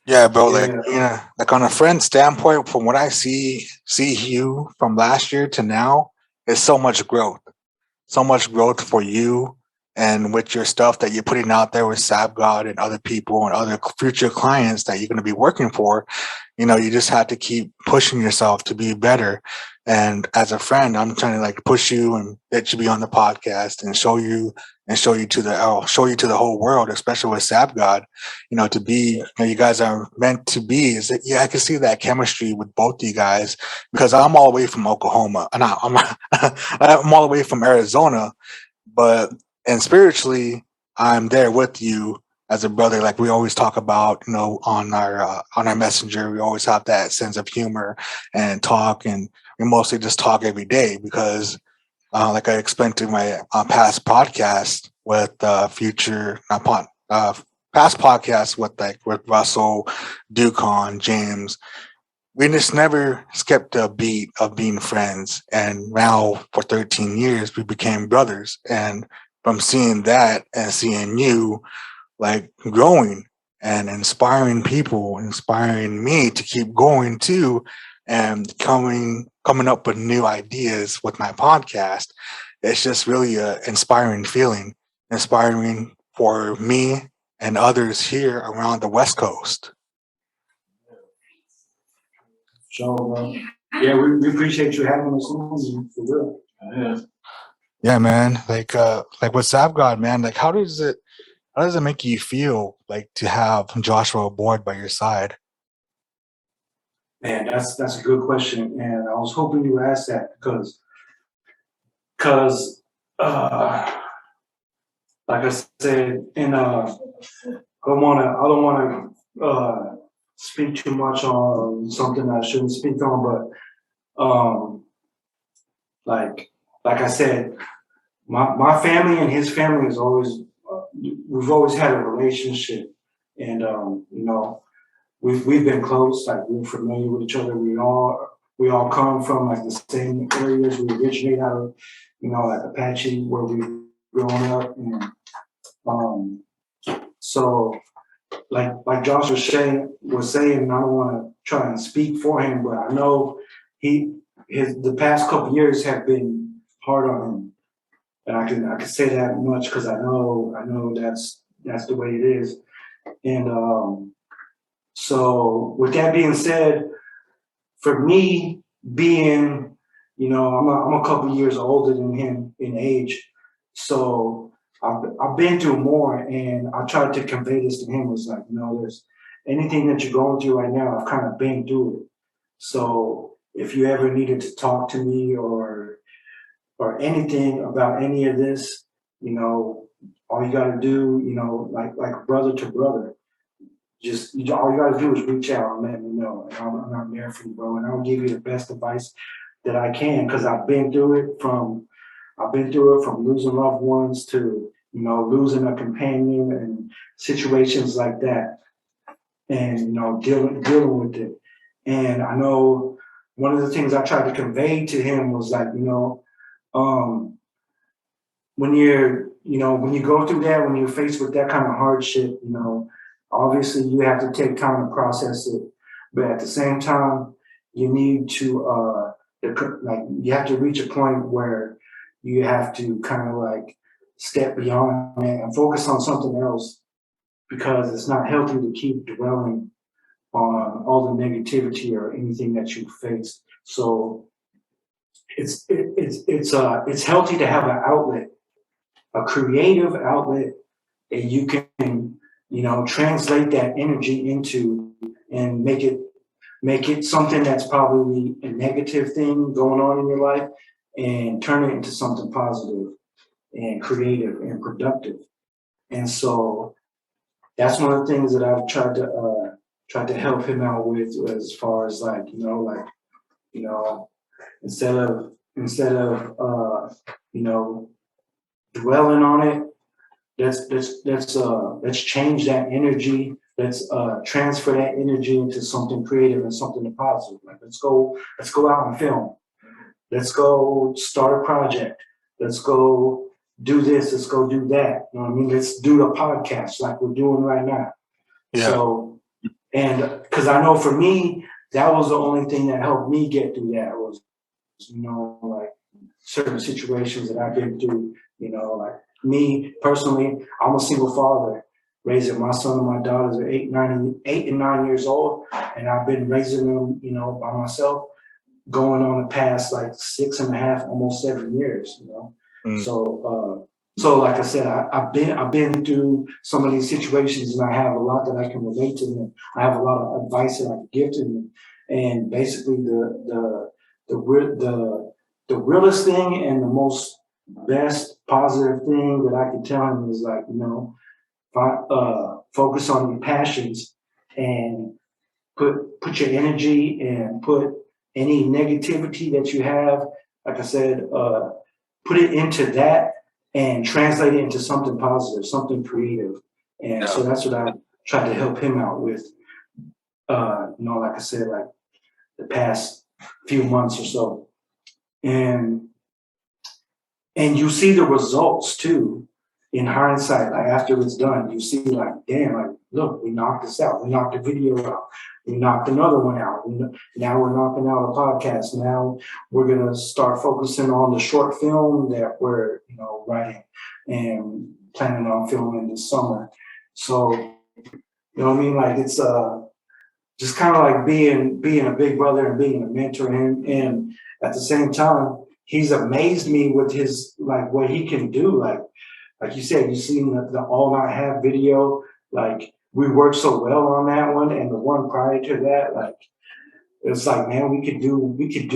Yeah, bro. Like on a friend standpoint, from what I see you from last year to now, it's so much growth. So much growth for you, and with your stuff that you're putting out there with SavGod and other people and other future clients that you're going to be working for. You just have to keep pushing yourself to be better. And as a friend, I'm trying to like push you and let you be on the podcast and show you to the whole world, especially with SavGod, to be, you guys are meant to be. I can see that chemistry with both of you guys, because I'm all the way from Oklahoma and I'm all the way from Arizona, and spiritually, I'm there with you as a brother. Like we always talk about, on our messenger, we always have that sense of humor and talk, and we mostly just talk every day because, like I explained to my past podcast with past podcasts with Russell, Dukon, James. We just never skipped a beat of being friends, and now for 13 years we became brothers. And from seeing that and seeing you like growing and inspiring people, inspiring me to keep going too, and coming up with new ideas with my podcast, it's just really a inspiring feeling, inspiring for me and others here around the West Coast. So, yeah, we appreciate you having us on, for real. Yeah, man. Like with SavGod, man, like how does it make you feel like to have Joshua aboard by your side? Man, that's a good question, and I was hoping you asked that because like I said, and I don't want to speak too much on something I shouldn't speak on, but like I said, my family and his family is always we've always had a relationship, and we've been close, like we're familiar with each other. We all come from like the same areas. We originate out of like Apache, where we've grown up, and so like Josh was saying, and I don't want to try and speak for him, but I know the past couple years have been hard on him, and I can say that much because I know that's the way it is, and so with that being said, for me being, I'm a couple years older than him in age, so I've been through more, and I tried to convey this to him. Was like, there's anything that you're going through right now, I've kind of been through it. So if you ever needed to talk to me or anything about any of this, all you got to do, like brother to brother, just all you got to do is reach out and let me know, and I'm there for you, bro, and I'll give you the best advice that I can, because I've been through it from losing loved ones to losing a companion and situations like that. and dealing with it. And I know one of the things I tried to convey to him was like, when you go through that, when you're faced with that kind of hardship, obviously you have to take time to process it, but at the same time, you need to you have to reach a point where you have to kind of like step beyond it and focus on something else, because it's not healthy to keep dwelling on all the negativity or anything that you face. So it's healthy to have an outlet, a creative outlet that you can, translate that energy into and make it something that's probably a negative thing going on in your life, and turn it into something positive and creative and productive. And so that's one of the things that I've tried to help him out with, as far as like, instead of dwelling on it, let's change that energy. Let's transfer that energy into something creative and something positive. Like let's go out and film. Let's go start a project. Let's go do this. Let's go do that. You know what I mean? Let's do the podcast like we're doing right now. Yeah. So, and because I know for me, that was the only thing that helped me get through that was, like certain situations that I've been through, like me personally, I'm a single father, raising my son and my daughters are 8 and 9 years old. And I've been raising them, by myself, going on the past like 6.5, almost 7 years, So like I said, I've been through some of these situations, and I have a lot that I can relate to them. I have a lot of advice that I can give to them. And basically the realest thing and the most best positive thing that I can tell him is like, focus on your passions and put your energy and put any negativity that you have, like I said, put it into that and translate it into something positive, something creative. And so that's what I tried to help him out with, like I said, like the past few months or so. And you see the results too, in hindsight, like after it's done, you see like, damn, like, look, we knocked this out. We knocked the video out. We knocked another one out. Now we're knocking out a podcast. Now we're going to start focusing on the short film that we're, writing and planning on filming this summer. So, you know what I mean? Like it's just kind of like being a big brother and being a mentor. And at the same time, he's amazed me with his, like what he can do. Like you said, you seen the All Not Have video, like we worked so well on that one, and the one prior to that, like it's like, man, we could do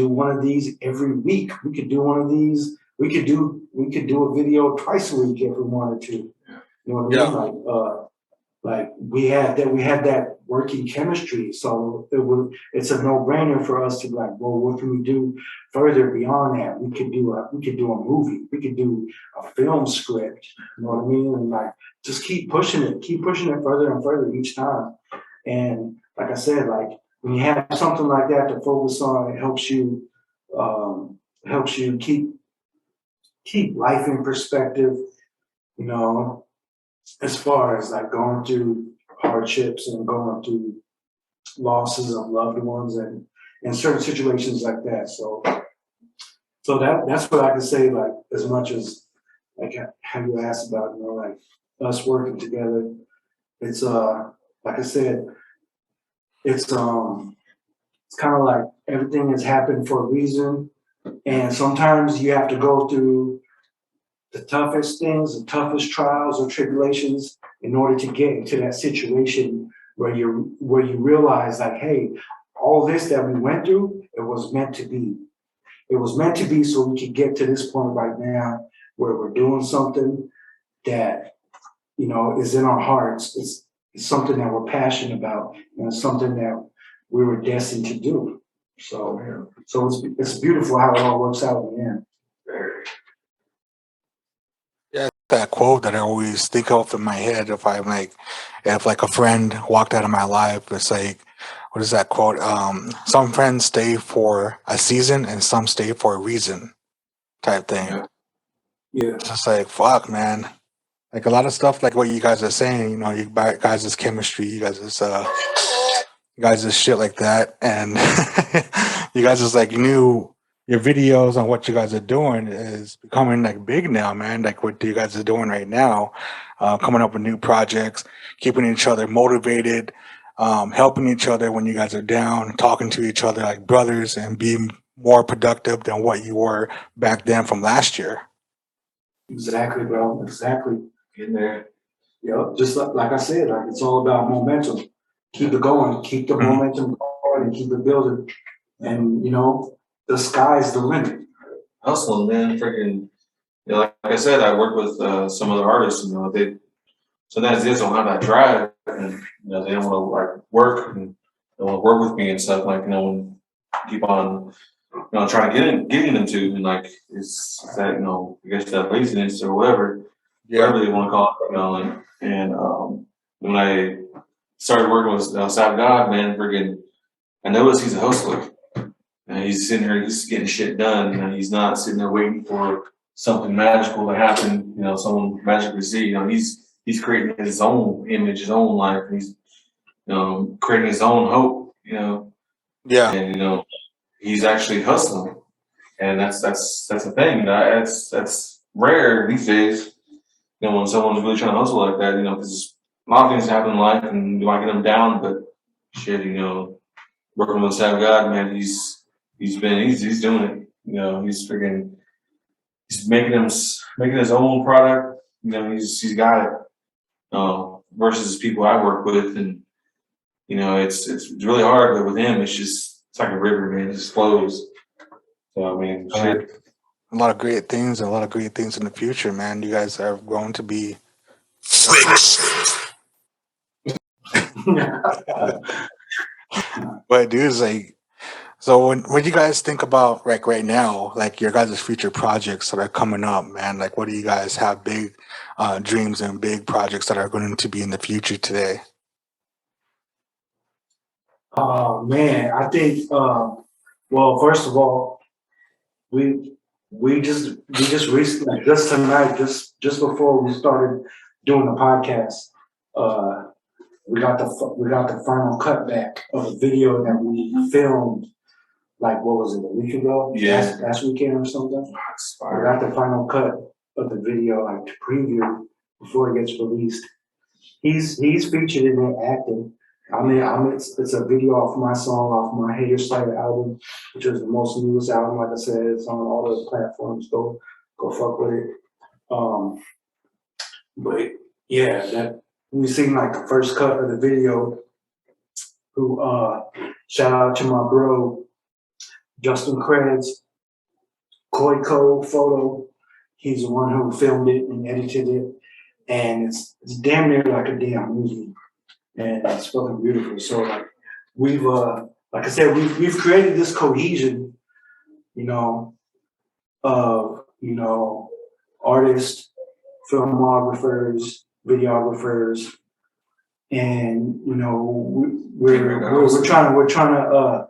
one of these every week. We could do one of these. We could do a video twice a week if we wanted to. You know what I mean? Like we had that working chemistry, so it's a no-brainer for us to be like, well, what can we do further beyond that? We could do a movie, we could do a film script, you know what I mean? And like just keep pushing it further and further each time. And like I said, like when you have something like that to focus on, it helps you keep life in perspective, as far as like going through hardships and going through losses of loved ones and certain situations like that. So that's what I can say, like as much as like how you asked about, like us working together. It's like I said, it's kind of like everything has happened for a reason, and sometimes you have to go through the toughest things, the toughest trials or tribulations in order to get into that situation where you realize like, hey, all this that we went through, it was meant to be. It was meant to be so we could get to this point right now where we're doing something that, is in our hearts. It's something that we're passionate about, and it's something that we were destined to do. So it's beautiful how it all works out in the end. that quote that I always think of in my head if if like a friend walked out of my life. It's like, what is that quote? Some friends stay for a season and some stay for a reason, type thing. Yeah. Yeah. It's just like, fuck, man. Like a lot of stuff, like what you guys are saying, you guys is chemistry, you guys is shit like that, and you guys is like new. Your videos on what you guys are doing is becoming like big now, man. Like what you guys are doing right now, coming up with new projects, keeping each other motivated, helping each other when you guys are down, talking to each other like brothers, and being more productive than what you were back then from last year. Exactly, bro. Exactly. Getting there. Yep. Just like I said, like it's all about momentum. Keep it going. Keep the momentum going and keep it building. And the sky's the limit. Hustling, man. Freaking, like I said, I work with some other artists. They sometimes they just don't have that drive, and they don't want to like work and they want to work with me and stuff. Like and keep on trying to getting them to, and like it's that I guess that laziness or whatever they want to call it. And when I started working with SavGod, man, freaking, I noticed he's a hustler. And he's sitting here, he's getting shit done. He's not sitting there waiting for something magical to happen. Someone magically see. He's creating his own image, his own life. He's creating his own hope. Yeah. And he's actually hustling, and that's the thing. That's rare these days. When someone's really trying to hustle like that, because a lot of things happen in life, and you might get them down. But shit, working with SavGod, man, he's doing it. He's making his own product. He's got it. Versus people I work with, and it's really hard. But with him, it's like a river, man. It just flows. So I mean, shit. A lot of great things, and a lot of great things in the future, man. You guys are going to be. But dude, it's like, so when you guys think about like right now, like your guys' future projects that are coming up, man, like what do you guys have big dreams and big projects that are going to be in the future today? Oh man, I think. Well, first of all, we just recently, just tonight, just before we started doing the podcast, we got the final cut back of a video that we filmed. Like what was it, a week ago? Yeah. Last weekend or something. We got the final cut of the video, like to preview before it gets released. He's featured in it acting. It's a video off my song, off my Hater Slider album, which is the most newest album. Like I said, it's on all the platforms. Go fuck with it. But yeah, that we seen like the first cut of the video. Who shout out to my bro Justin Kreds, Koiko Photo. He's the one who filmed it and edited it, and it's damn near like a damn movie. And it's fucking beautiful. So like we've like I said, we've created this cohesion, of artists, filmographers, videographers, and we're trying to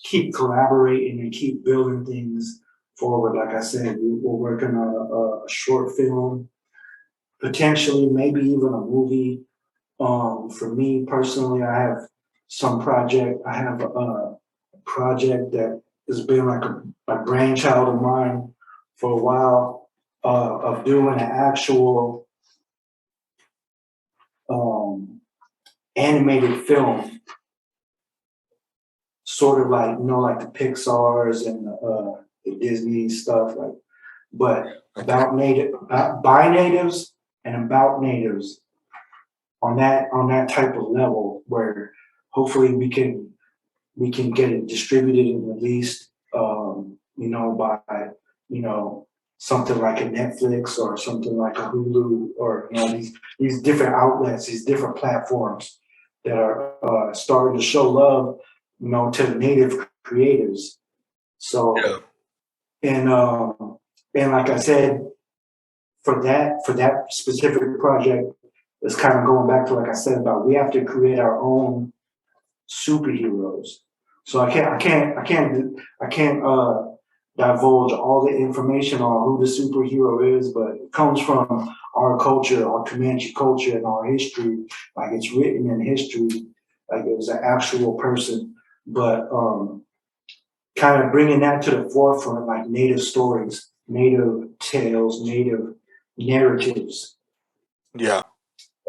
keep collaborating and keep building things forward. Like I said, we're working on a short film, potentially maybe even a movie. For me personally, I have a project that has been like a brainchild of mine for a while, of doing an actual animated film, sort of like like the Pixar's and the Disney stuff, but about by natives and about natives. On that type of level, where hopefully we can get it distributed and released, by something like a Netflix or something like a Hulu, or these different outlets, these different platforms that are starting to show love, to the native creators. So, and like I said, for that specific project, it's kind of going back to, like I said, about we have to create our own superheroes. So I can't divulge all the information on who the superhero is, but it comes from our culture, our Comanche culture, and our history. Like, it's written in history, like it was an actual person. But kind of bringing that to the forefront, like native stories, native tales, native narratives, Yeah.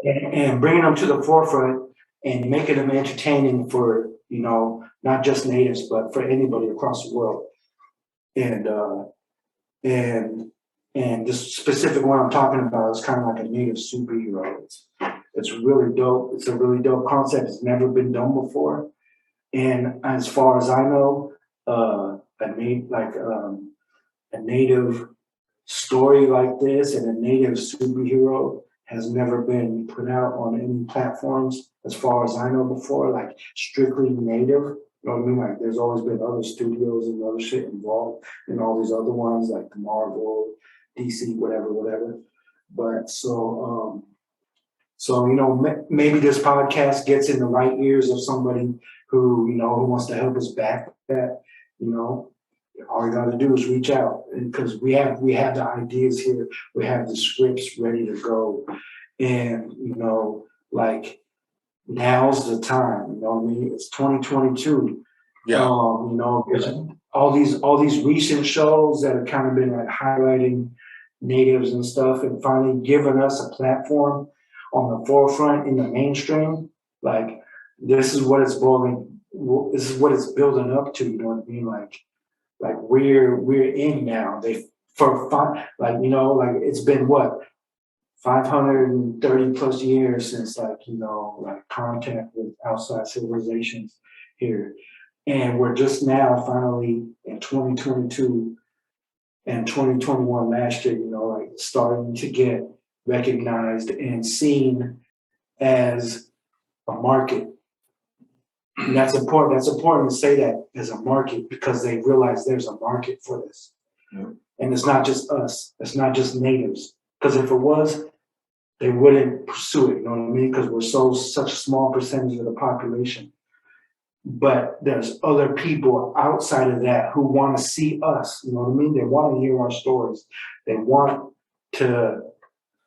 and bringing them to the forefront and making them entertaining for, not just natives, but for anybody across the world. And this specific one I'm talking about is kind of like a native superhero. It's really dope. It's a really dope concept. It's never been done before. And as far as I know, a native story like this and a native superhero has never been put out on any platforms, as far as I know before, like strictly native. You know what I mean? Like, there's always been other studios and other shit involved in all these other ones, like the Marvel, DC, whatever. But so maybe this podcast gets in the right ears of somebody who wants to help us back that. All you got to do is reach out, because we have the ideas here, we have the scripts ready to go, and like, now's the time. You know what I mean? It's 2022. Yeah. There's all these recent shows that have kind of been like highlighting natives and stuff, and finally giving us a platform on the forefront in the mainstream. Like, this is what it's building. This is what it's building up to. You know what I mean? Like we're in now. It's been what, 530 plus years since like contact with outside civilizations here. And we're just now finally in 2022 and 2021 last year, starting to get recognized and seen as a market. And that's important. That's important to say that, as a market, because they realize there's a market for this. Yeah. And it's not just us. It's not just natives. Because if it was, they wouldn't pursue it. You know what I mean? Because we're such a small percentage of the population. But there's other people outside of that who want to see us. You know what I mean? They want to hear our stories. They want to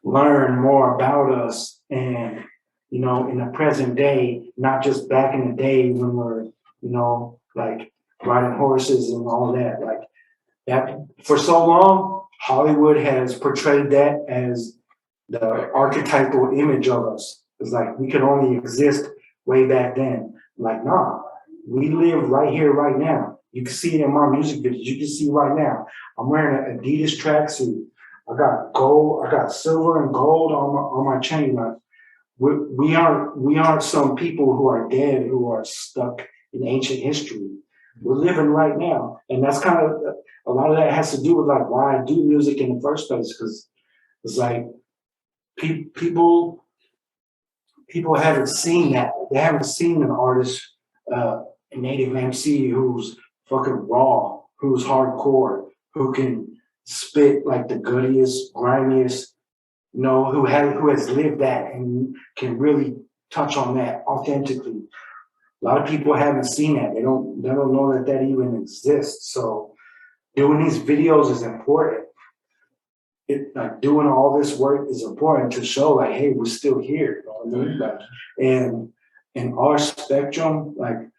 learn more about us, and in the present day, not just back in the day when we're like riding horses and all that. Like, that for so long, Hollywood has portrayed that as the archetypal image of us. It's like we could only exist way back then. Like, nah, we live right here, right now. You can see it in my music videos. You can see right now, I'm wearing an Adidas tracksuit. I got gold, I got silver and gold on my chain. Like, we aren't some people who are dead, who are stuck in ancient history. We're living right now. And that's kind of, a lot of that has to do with like why I do music in the first place, because it's like people haven't seen that. They haven't seen an artist, a native MC who's fucking raw, who's hardcore, who can spit like the guttiest, grimiest, who has lived that and can really touch on that authentically. A lot of people haven't seen that. They don't know that even exists. So doing these videos is important. Like, doing all this work is important to show, like, hey, we're still here. You know what I mean? Like, and in our spectrum, like,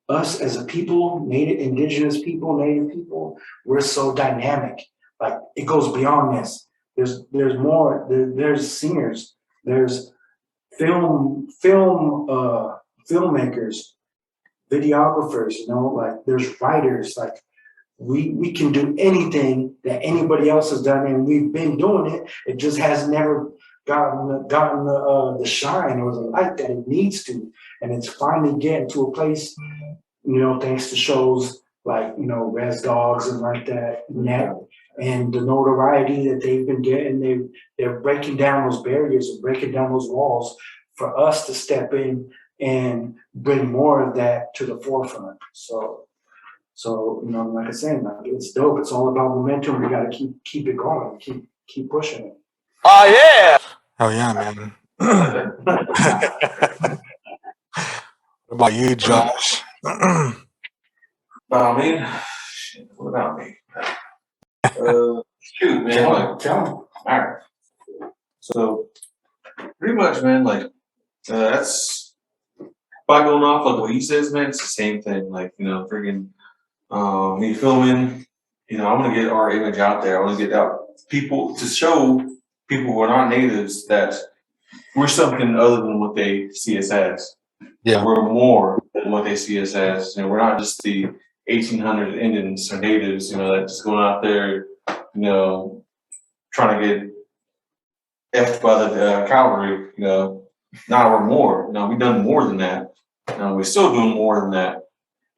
us as a people, indigenous people, native people, we're so dynamic. Like, it goes beyond this. There's more. There's singers. There's filmmakers, videographers. Like, there's writers. Like, we can do anything that anybody else has done, and we've been doing it. It just has never gotten the shine or the light that it needs to, and it's finally getting to a place. Thanks to shows like Res Dogs and like that, and the notoriety that they've been getting. They're breaking down those barriers and breaking down those walls for us to step in and bring more of that to the forefront. So like I said, like, it's dope. It's all about momentum. We got to keep it going, keep pushing it. Oh yeah. Oh yeah, man. What about you, Josh? About me? Shit, what about me? Shoot, man. Like, Tell him. all right. So pretty much, man. Like, that's by going off like what he says, man. It's the same thing. Like, freaking me filming. I want to get our image out there. I want to get out people to show people who are not natives that we're something other than what they see us as. Yeah. We're more than what they see us as. We're not just the 1800 Indians or natives, that just going out there, trying to get effed by the cavalry. Now we're more. We've done more than that. We're still doing more than that.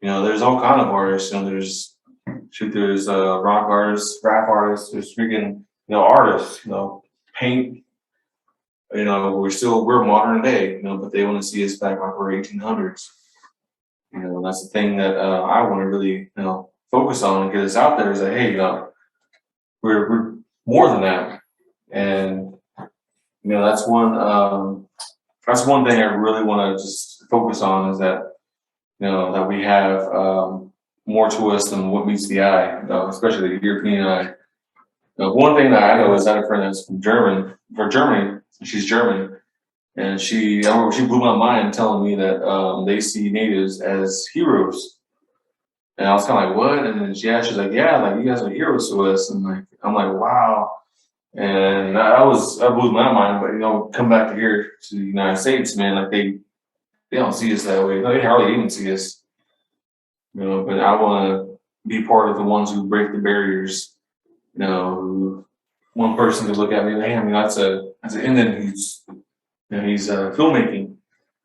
There's all kind of artists. There's rock artists, rap artists. There's freaking artists. Paint. We're modern day. But they want to see us back like we're 1800s. That's the thing that I want to really focus on and get us out there. Is that hey, we're more than that, and that's one thing I really want to just focus on is that that we have more to us than what meets the eye, especially the European eye. One thing that I know is I had a friend that's from Germany. She's German, and I remember she blew my mind telling me that they see natives as heroes. And I was kind of like, what? And then she's like, yeah, like you guys are heroes to us. And like, I'm like, wow. And that blew my mind. But come back to here to the United States, man, like they don't see us that way. They hardly even see us. But I want to be part of the ones who break the barriers. Who one person could look at me, like, hey, that's an Indian who's he's filmmaking.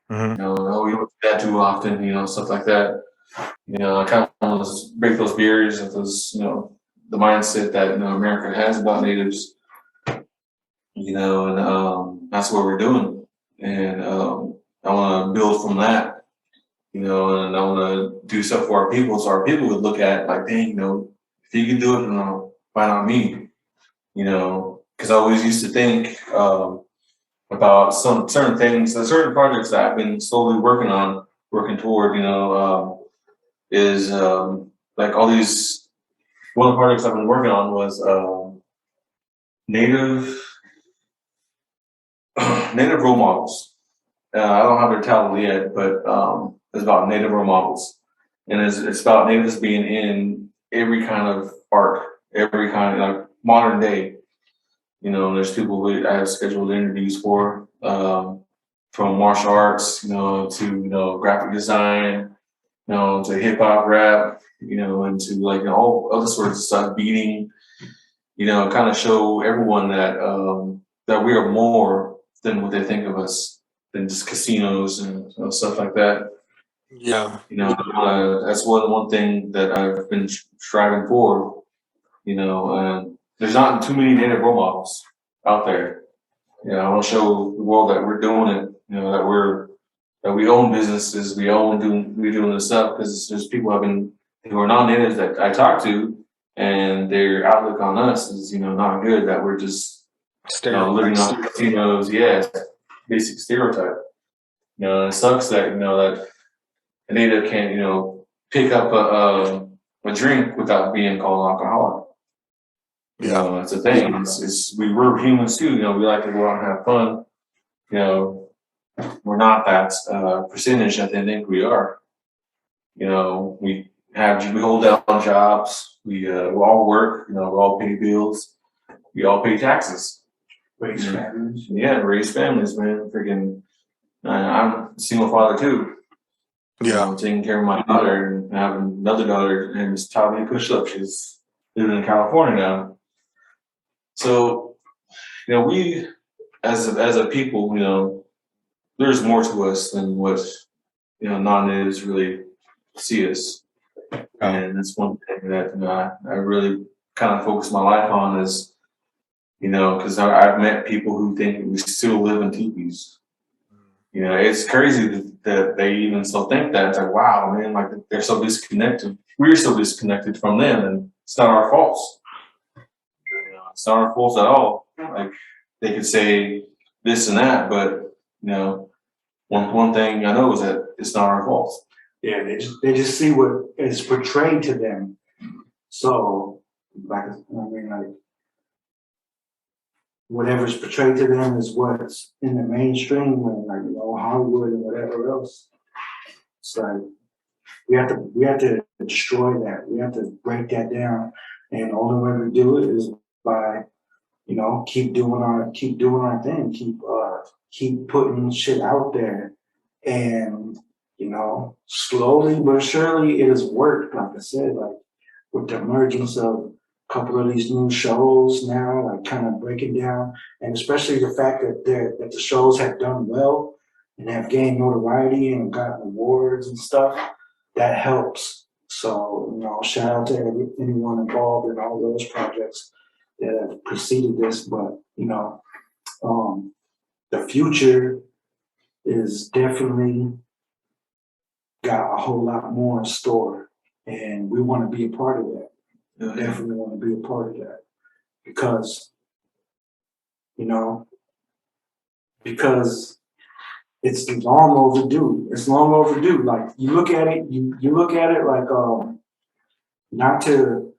Mm-hmm. We don't do that too often. Stuff like that. I kind of want to break those barriers of those, the mindset that America has about natives. And that's what we're doing. And I want to build from that. And I want to do stuff for our people, so our people would look at like, dang, if you can do it, why not me? Because I always used to think about some certain things, certain projects that I've been slowly working toward. Is like all these. One of the projects I've been working on was native role models. I don't have their title yet, but it's about native role models, and it's about natives being in every kind of art, every kind of like modern day. There's people who I have scheduled interviews for, from martial arts, to graphic design, to hip hop rap, and to like all other sorts of stuff, beating, kind of show everyone that that we are more than what they think of us, than just casinos and stuff like that. Yeah. That's one thing that I've been striving for. There's not too many native role models out there. I want to show the world that we're doing it. That we own businesses, we're doing this stuff because there's people who are non-natives that I talk to, and their outlook on us is not good. That we're just living off casinos. Yes, basic stereotype. It sucks that that a native can't pick up a drink without being called an alcoholic. It's a thing. We're humans too. We like to go out and have fun. We're not that percentage that they think we are. We hold down jobs. We all work. We all pay bills. We all pay taxes. Raise families. Yeah, raise families, man. Freaking, I'm a single father too. Yeah. Taking care of my daughter and having another daughter, and Miss Tommy Pushup. She's living in California now. So, we as a people, there's more to us than what non-natives really see us, and that's one thing that I really kind of focus my life on is, because I've met people who think we still live in teepees. It's crazy that they even still think that. It's like, wow, man, like they're so disconnected. We're so disconnected from them, and it's not our fault. It's not our fault at all. Like they could say this and that, but you know, one thing I know is that it's not our fault. Yeah, they just see what is portrayed to them. So, like, I mean, like, whatever's portrayed to them is what's in the mainstream, and like, you know, Hollywood and whatever else. It's like we have to destroy that. We have to break that down, and the only way we do it is by, you know, keep doing our thing, keep putting shit out there, and you know, slowly but surely it has worked. Like I said, like with the emergence of a couple of these new shows now, like kind of breaking down, and especially the fact that the shows have done well and have gained notoriety and gotten awards and stuff, that helps. So, you know, shout out to anyone involved in all those projects that have preceded this. But, you know, the future is definitely got a whole lot more in store, and we want to be a part of that. Definitely want to be a part of that because, you know, because it's long overdue. It's long overdue. Like you look at it, you look at it like not to,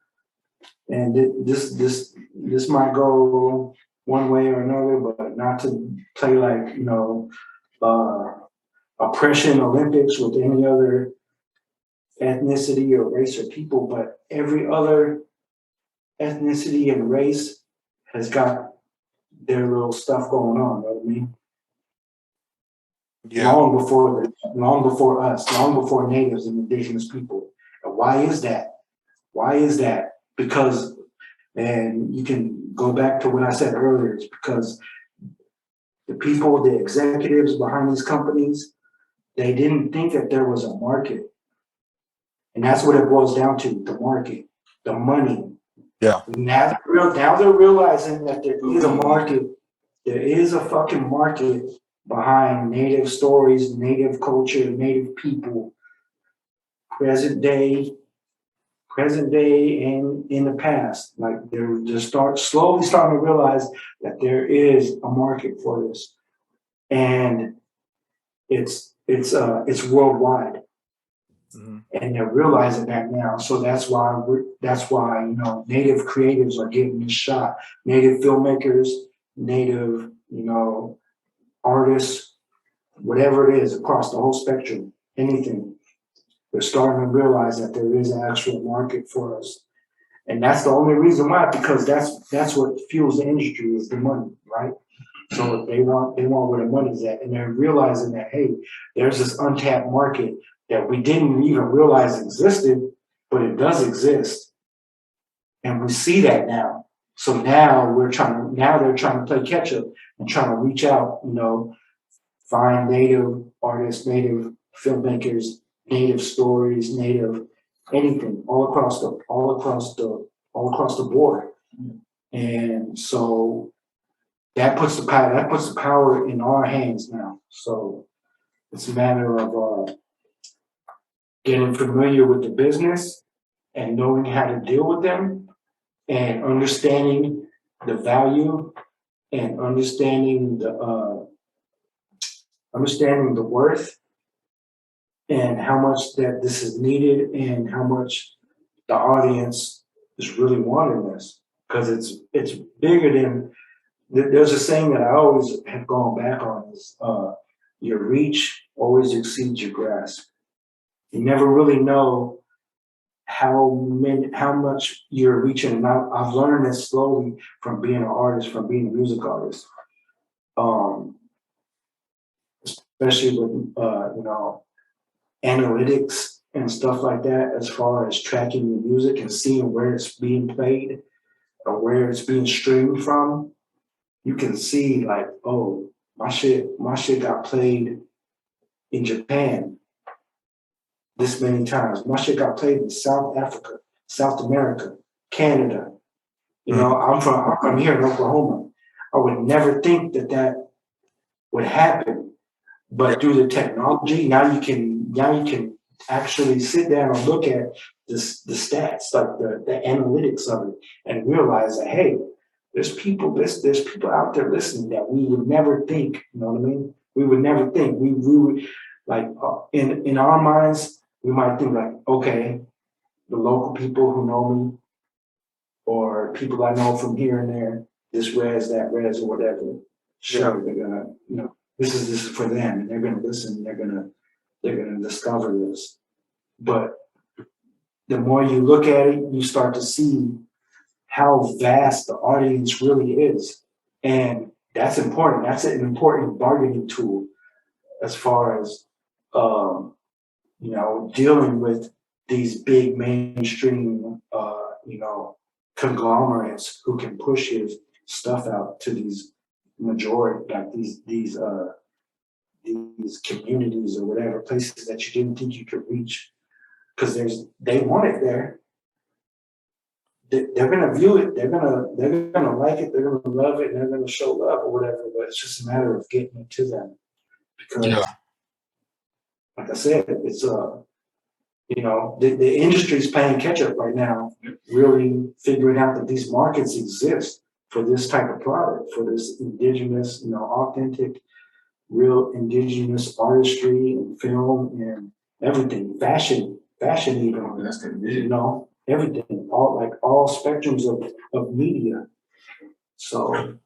and this might go one way or another, but not to play like, you know, oppression Olympics with any other ethnicity or race or people, but every other ethnicity and race has got their little stuff going on. You know what I mean? Yeah. Long before us, long before natives and indigenous people. And why is that? Why is that? Because, and you can go back to what I said earlier, it's because the people, the executives behind these companies, they didn't think that there was a market. And that's what it boils down to, the market, the money. Yeah. Now they're realizing that there is a market. There is a fucking market behind native stories, native culture, native people, present day and in the past. Like they're just slowly starting to realize that there is a market for this. And it's worldwide. Mm-hmm. And they're realizing that now. So that's why you know, native creatives are getting this shot. Native filmmakers, native, you know, artists, whatever it is, across the whole spectrum, anything. They're starting to realize that there is an actual market for us. And that's the only reason why, because that's what fuels the industry is the money, right? So they want where the money's at. And they're realizing that, hey, there's this untapped market that we didn't even realize existed, but it does exist. And we see that now. So now they're trying to play catch up and trying to reach out, you know, find native artists, native filmmakers, native stories, native anything, all across the board. And so that puts the power in our hands now. So it's a matter of getting familiar with the business and knowing how to deal with them and understanding the value and understanding the worth and how much that this is needed and how much the audience is really wanting this, because it's bigger than. There's a saying that I always have gone back on is your reach always exceeds your grasp. You never really know how much you're reaching. And I've learned this slowly from being an artist, from being a music artist, especially with you know, analytics and stuff like that, as far as tracking your music and seeing where it's being played or where it's being streamed from. You can see like, oh, my shit got played in Japan this many times. My shit got played in South Africa, South America, Canada. You know, I'm from here in Oklahoma. I would never think that would happen, but through the technology, now you can actually sit down and look at the stats, like the analytics of it, and realize that, hey, there's people out there listening that we would never think, you know what I mean? We would never think. We would, like, in our minds, we might think like, okay, the local people who know me, or people I know from here and there, this res, that res, or whatever. Sure, they're gonna, this is for them, and they're gonna listen. They're gonna discover this. But the more you look at it, you start to see how vast the audience really is, and that's important. That's an important bargaining tool as far as dealing with these big mainstream conglomerates who can push his stuff out to these majority, like these communities or whatever, places that you didn't think you could reach, because they want it there. They're gonna view it. They're gonna like it. They're gonna love it, and they're gonna show love or whatever. But it's just a matter of getting it to them, because, like I said, it's the industry's playing catch up right now, really figuring out that these markets exist for this type of product, for this indigenous, authentic, real indigenous artistry and film and everything, fashion even, That's gonna be it. everything, all spectrums of media. So,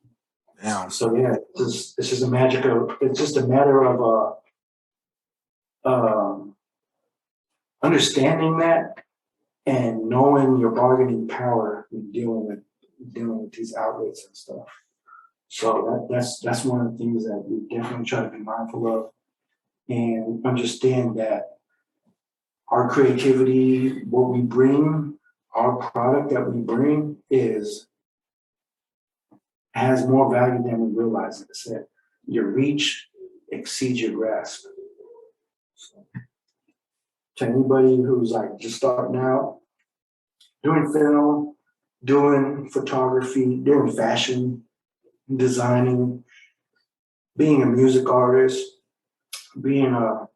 Yeah. it's just a matter of understanding that and knowing your bargaining power when dealing with these outlets and stuff. So that's one of the things that we definitely try to be mindful of, and understand that our creativity, what we bring, our product that we bring has more value than we realize. Like I said, your reach exceeds your grasp. So, to anybody who's like just starting out, doing film, doing photography, doing fashion, designing, being a music artist, being a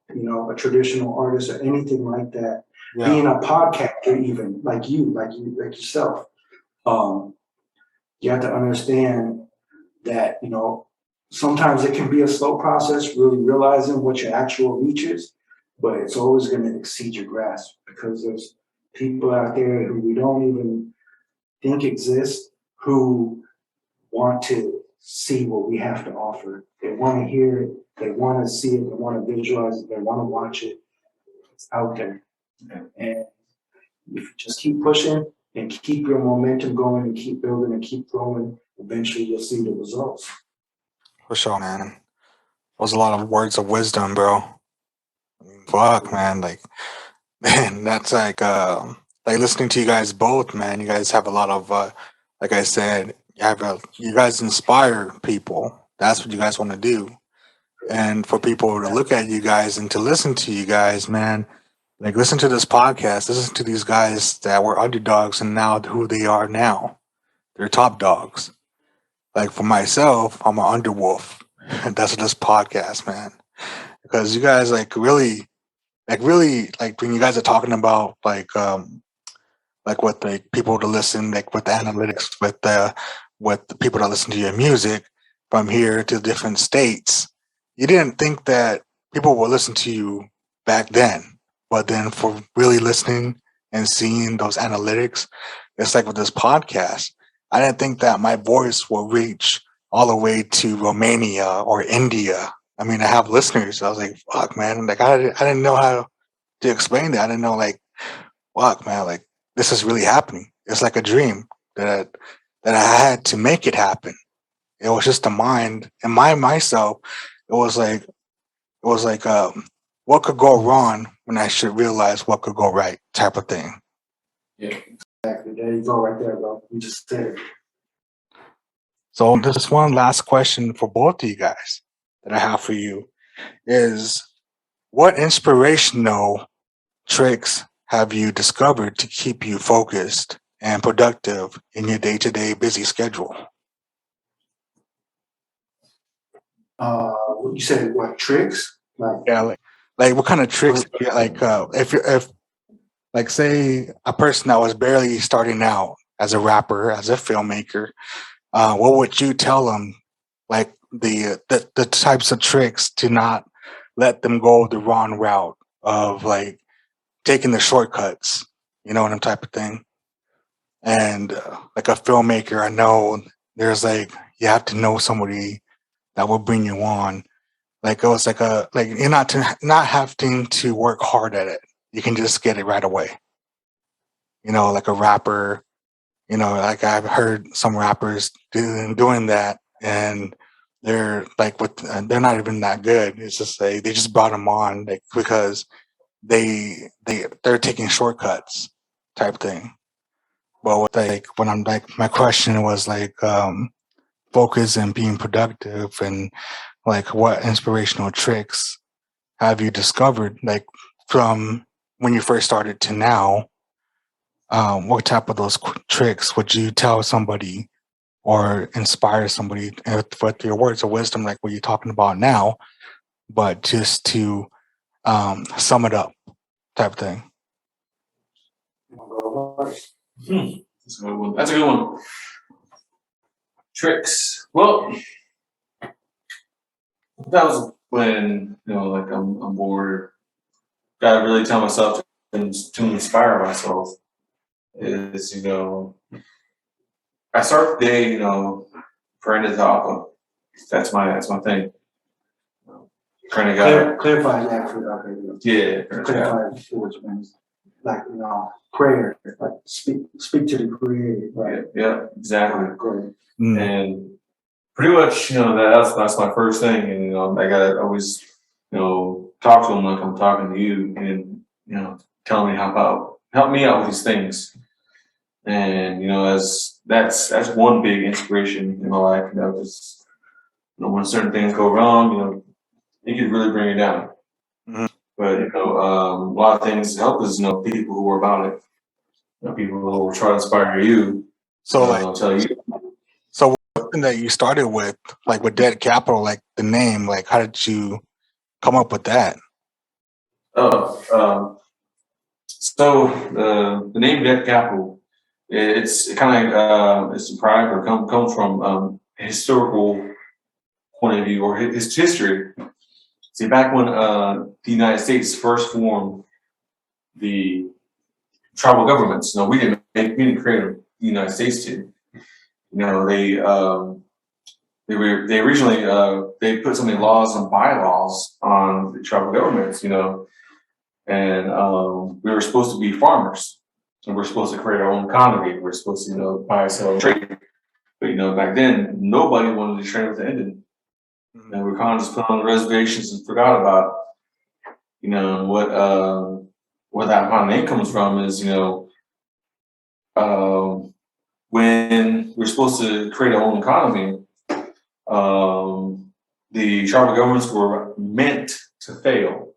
traditional artist or anything like that, being a podcaster, even like yourself, you have to understand that sometimes it can be a slow process, really realizing what your actual reach is, but it's always going to exceed your grasp, because there's people out there who we don't even think exist who want to see what we have to offer. They want to hear it, they want to see it, they want to visualize it, they want to watch it. It's out there. And if you just keep pushing and keep your momentum going and keep building and keep growing, eventually you'll see the results. For sure, man. Those are a lot of words of wisdom, bro. I mean, fuck, man. Like, man, that's like listening to you guys both, man. You guys have a lot of, like I said, you guys inspire people. That's what you guys want to do. And for people to look at you guys and to listen to you guys, man, like, listen to this podcast, listen to these guys that were underdogs and now who they are now. They're top dogs. Like, for myself, I'm an underwolf. And that's this podcast, man. Because you guys really, when you guys are talking about with the people to listen, like with the analytics, with the people that listen to your music from here to different states, you didn't think that people would listen to you back then. But then for really listening and seeing those analytics, it's like with this podcast, I didn't think that my voice will reach all the way to Romania or India. I mean, I have listeners. I was like, fuck, man. Like, I didn't know how to explain that. I didn't know, like, fuck, man, like, this is really happening. It's like a dream that I had to make it happen. It was just a mind and myself. It was like, what could go wrong when I should realize what could go right, type of thing. Yeah. Exactly. There you go, right there, bro. You just said it. So this one last question for both of you guys that I have for you is, what inspirational tricks have you discovered to keep you focused and productive in your day-to-day busy schedule? You said what, tricks? Like what kind of tricks? If like, say a person that was barely starting out as a rapper, as a filmmaker, what would you tell them, like the types of tricks to not let them go the wrong route of like taking the shortcuts, you know, and type of thing. And like a filmmaker, I know there's like you have to know somebody that will bring you on. Like it was like you're not having to work hard at it. You can just get it right away. You know, like a rapper. You know, like I've heard some rappers doing that, and they're like they're not even that good. It's just like they just brought them on like because they're taking shortcuts type thing. Well, with like when I'm like my question was like focus and being productive and like what inspirational tricks have you discovered like from when you first started to now? What type of those tricks would you tell somebody or inspire somebody with your words of wisdom like what you're talking about now, but just to sum it up type thing? That's a good one. That's a good one. Tricks. Well, that was when, you know, like I'm bored. Gotta really tell myself to inspire myself is, you know, I start the day, you know, praying to Papa. That's my thing. Praying to God. Clarify that for the Yeah. clarify which means like, you know, prayer, like speak to the Creator, right? Yeah, exactly. Great. And pretty much, you know, that's my first thing. And, you know, I gotta always, you know, talk to him like I'm talking to you and, you know, tell me help me out with these things. And, you know, as that's one big inspiration in my life, you know, just, you know, when certain things go wrong, you know, it can really bring you down. Mhm. But, you know, a lot of things help is, you know, people who are about it. You know, people who will try to inspire you. So like, they'll tell you. so something that you started with, like with Dead Capital, like the name, like how did you come up with that? So the name Dead Capital, it kind of it's derived or comes from a historical point of view or its history. See, back when the United States first formed the tribal governments, you know, we didn't create them. The United States did. You know, they originally they put so many laws and bylaws on the tribal governments. You know, and we were supposed to be farmers, and we're supposed to create our own economy. We're supposed to, you know, buy, sell, trade. But you know, back then, nobody wanted to trade with the Indian, and we kind of just put on the reservations and forgot about, you know, what that kind of name comes from is, you know, when we're supposed to create our own economy, the tribal governments were meant to fail.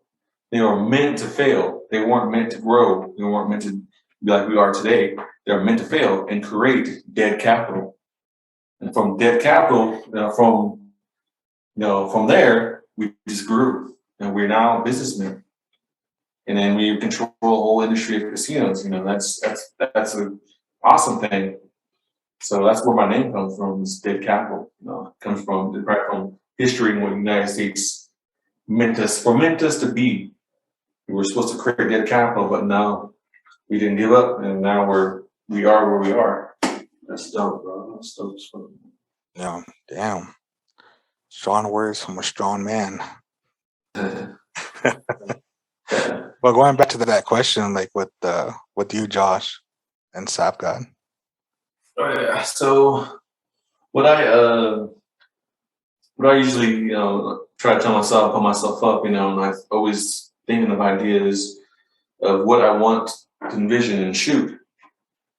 They were meant to fail. They weren't meant to grow. They weren't meant to be like we are today. They were meant to fail and create dead capital. And from dead capital, from there, we just grew, and we're now businessmen. And then we control the whole industry of casinos. You know, that's an awesome thing. So that's where my name comes from. Is dead capital. You know, it comes from right from history and what the United States meant us to be. We were supposed to create dead capital, but no, we didn't give up, and now we are where we are. That's dope, bro. That's dope. Yeah, damn. Strong words from a strong man. Well, going back to that question, like with you, Josh, and SavGod. Oh yeah. So what I usually, you know, try to tell myself, put myself up, you know, and I'm always thinking of ideas of what I want to envision and shoot.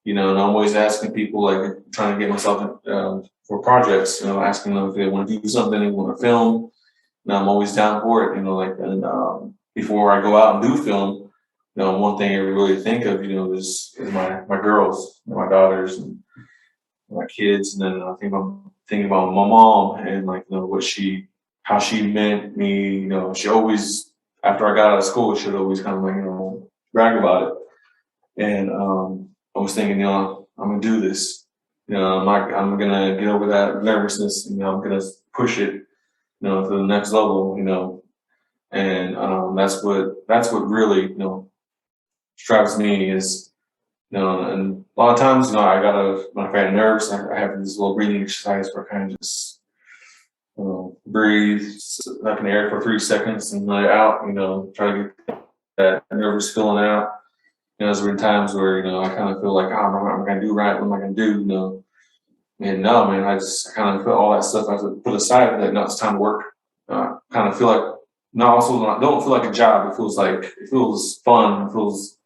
You know, and I'm always asking people, like trying to get myself for projects, you know, asking them if they want to do something, they want to film. And I'm always down for it, you know, like, and before I go out and do film, you know, one thing I really think of, you know, is my girls, my daughters, and my kids, and then I'm thinking about my mom and like, you know, how she meant me. You know, she always, after I got out of school, she'd always kind of like, you know, brag about it. And I was thinking, you know, I'm gonna do this. I'm gonna get over that nervousness. I'm gonna push it, to the next level. And that's what really, drives me is, and a lot of times, when I get nervous, I have this little breathing exercise where I kind of just, breathe up in the air for 3 seconds and let it out, try to get that nervous feeling out. There's been times where, I kind of feel like, oh, what am I going to do right? What am I going to do? And no, man, I just kind of put all that stuff I have to put aside. That no, it's time to work. Kind of feel like, don't feel like a job. It feels fun. It feels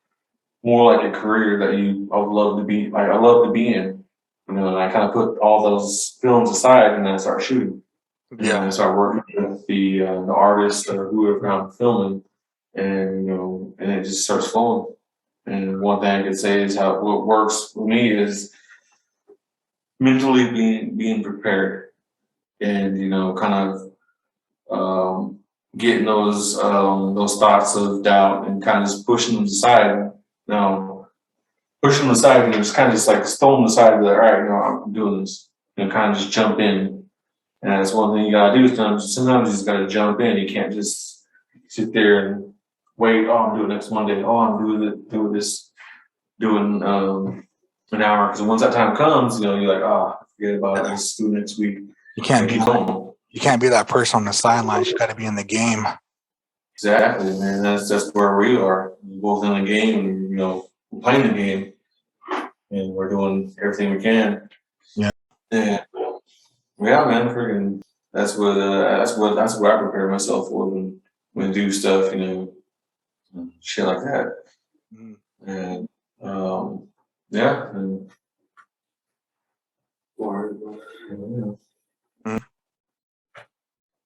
more like a career that I would love to be. Like I love to be in. And I kind of put all those feelings aside, and then I start shooting. Yeah. And I start working with the artist or whoever I'm filming, and and it just starts flowing. And one thing I could say is what works for me is mentally being prepared, and kind of getting those thoughts of doubt and kind of just pushing them aside. Pushing them aside and just kind of just like throwing them aside. Like, all right, I'm doing this. Kind of just jump in. And that's one thing you gotta do. Sometimes you just gotta jump in. You can't just sit there and wait. Oh, I'm doing next Monday. Oh, I'm doing an hour. Because once that time comes, you're like, oh, forget about it. Let's do it next week. You can't be that person on the sidelines. You got to be in the game. Exactly, man. That's where we are. We're both in the game. We're playing the game, and we're doing everything we can. Yeah. Yeah, man. Freaking. That's what I prepare myself for when I do stuff. Shit like that. Mm. And yeah. And,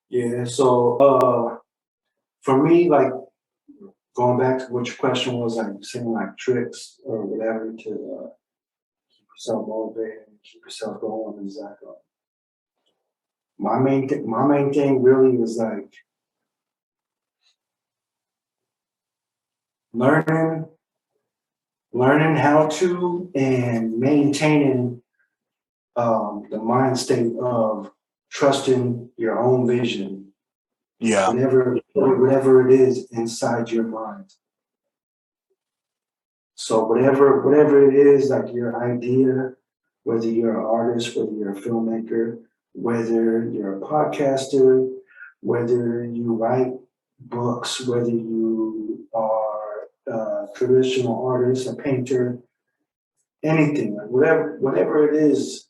Yeah, so for me, like going back to what your question was, like saying like tricks or whatever to keep yourself motivated and keep yourself going is like my main thing really is like learning how to and maintaining the mind state of trusting your own vision. Yeah. Whatever it is inside your mind. So whatever it is, like your idea, whether you're an artist, whether you're a filmmaker, whether you're a podcaster, whether you write books, whether you are a traditional artist, a painter, anything, like whatever it is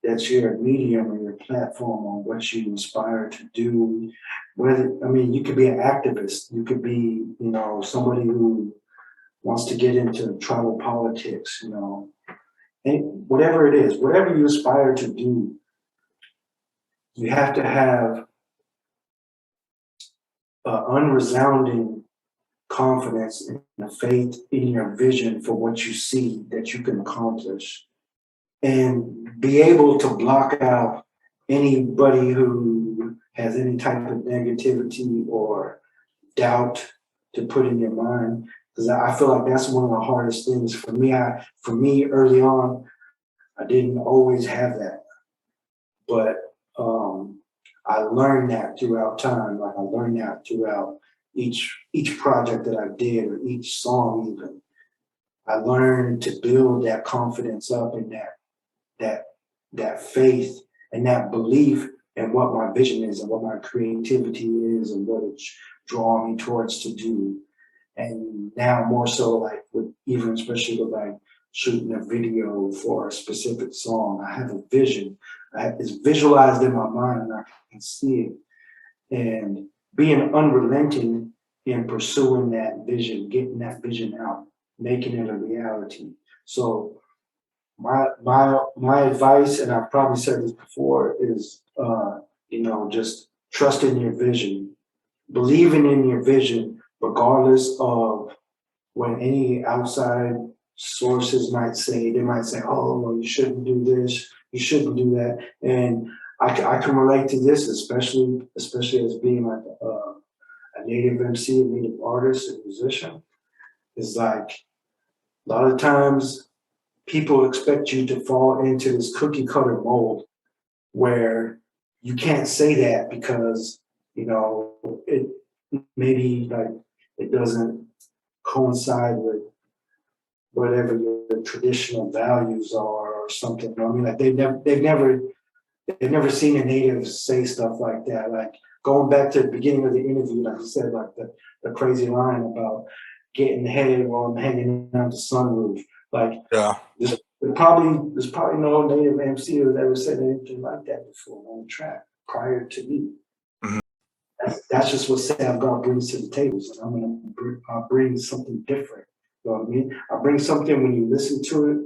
that's your medium or your platform on what you aspire to do. You could be an activist, you could be, somebody who wants to get into tribal politics, and whatever it is, whatever you aspire to do, you have to have unresounding confidence and a faith in your vision for what you see that you can accomplish, and be able to block out anybody who has any type of negativity or doubt to put in your mind. Because I feel like that's one of the hardest things for me. For me, early on, I didn't always have that, but I learned that throughout time. Like I learned that throughout each project that I did, or each song even. I learned to build that confidence up and that faith and that belief in what my vision is and what my creativity is and what it's drawing me towards to do. And now more so, like especially with like shooting a video for a specific song, I have a vision. It's visualized in my mind and I can see it. And being unrelenting in pursuing that vision, getting that vision out, making it a reality. So my advice, and I've probably said this before, is just trusting your vision, believing in your vision, regardless of when any outside sources might say, oh, well, you shouldn't do this, you shouldn't do that. And I can relate to this, especially as being like a native MC, a native artist, a musician, is like a lot of times people expect you to fall into this cookie cutter mold where you can't say that because, it maybe like it doesn't coincide with whatever your traditional values are or something. I mean, like they've never seen a native say stuff like that. Like going back to the beginning of the interview, like I said, like the crazy line about getting head while I'm hanging out the sunroof. Like Yeah. there's probably no native MC who's ever said anything like that before on the track prior to me. Mhm. That's just what SavGod brings to the table. So I'm gonna bring something different. You know what I mean? I bring something when you listen to it,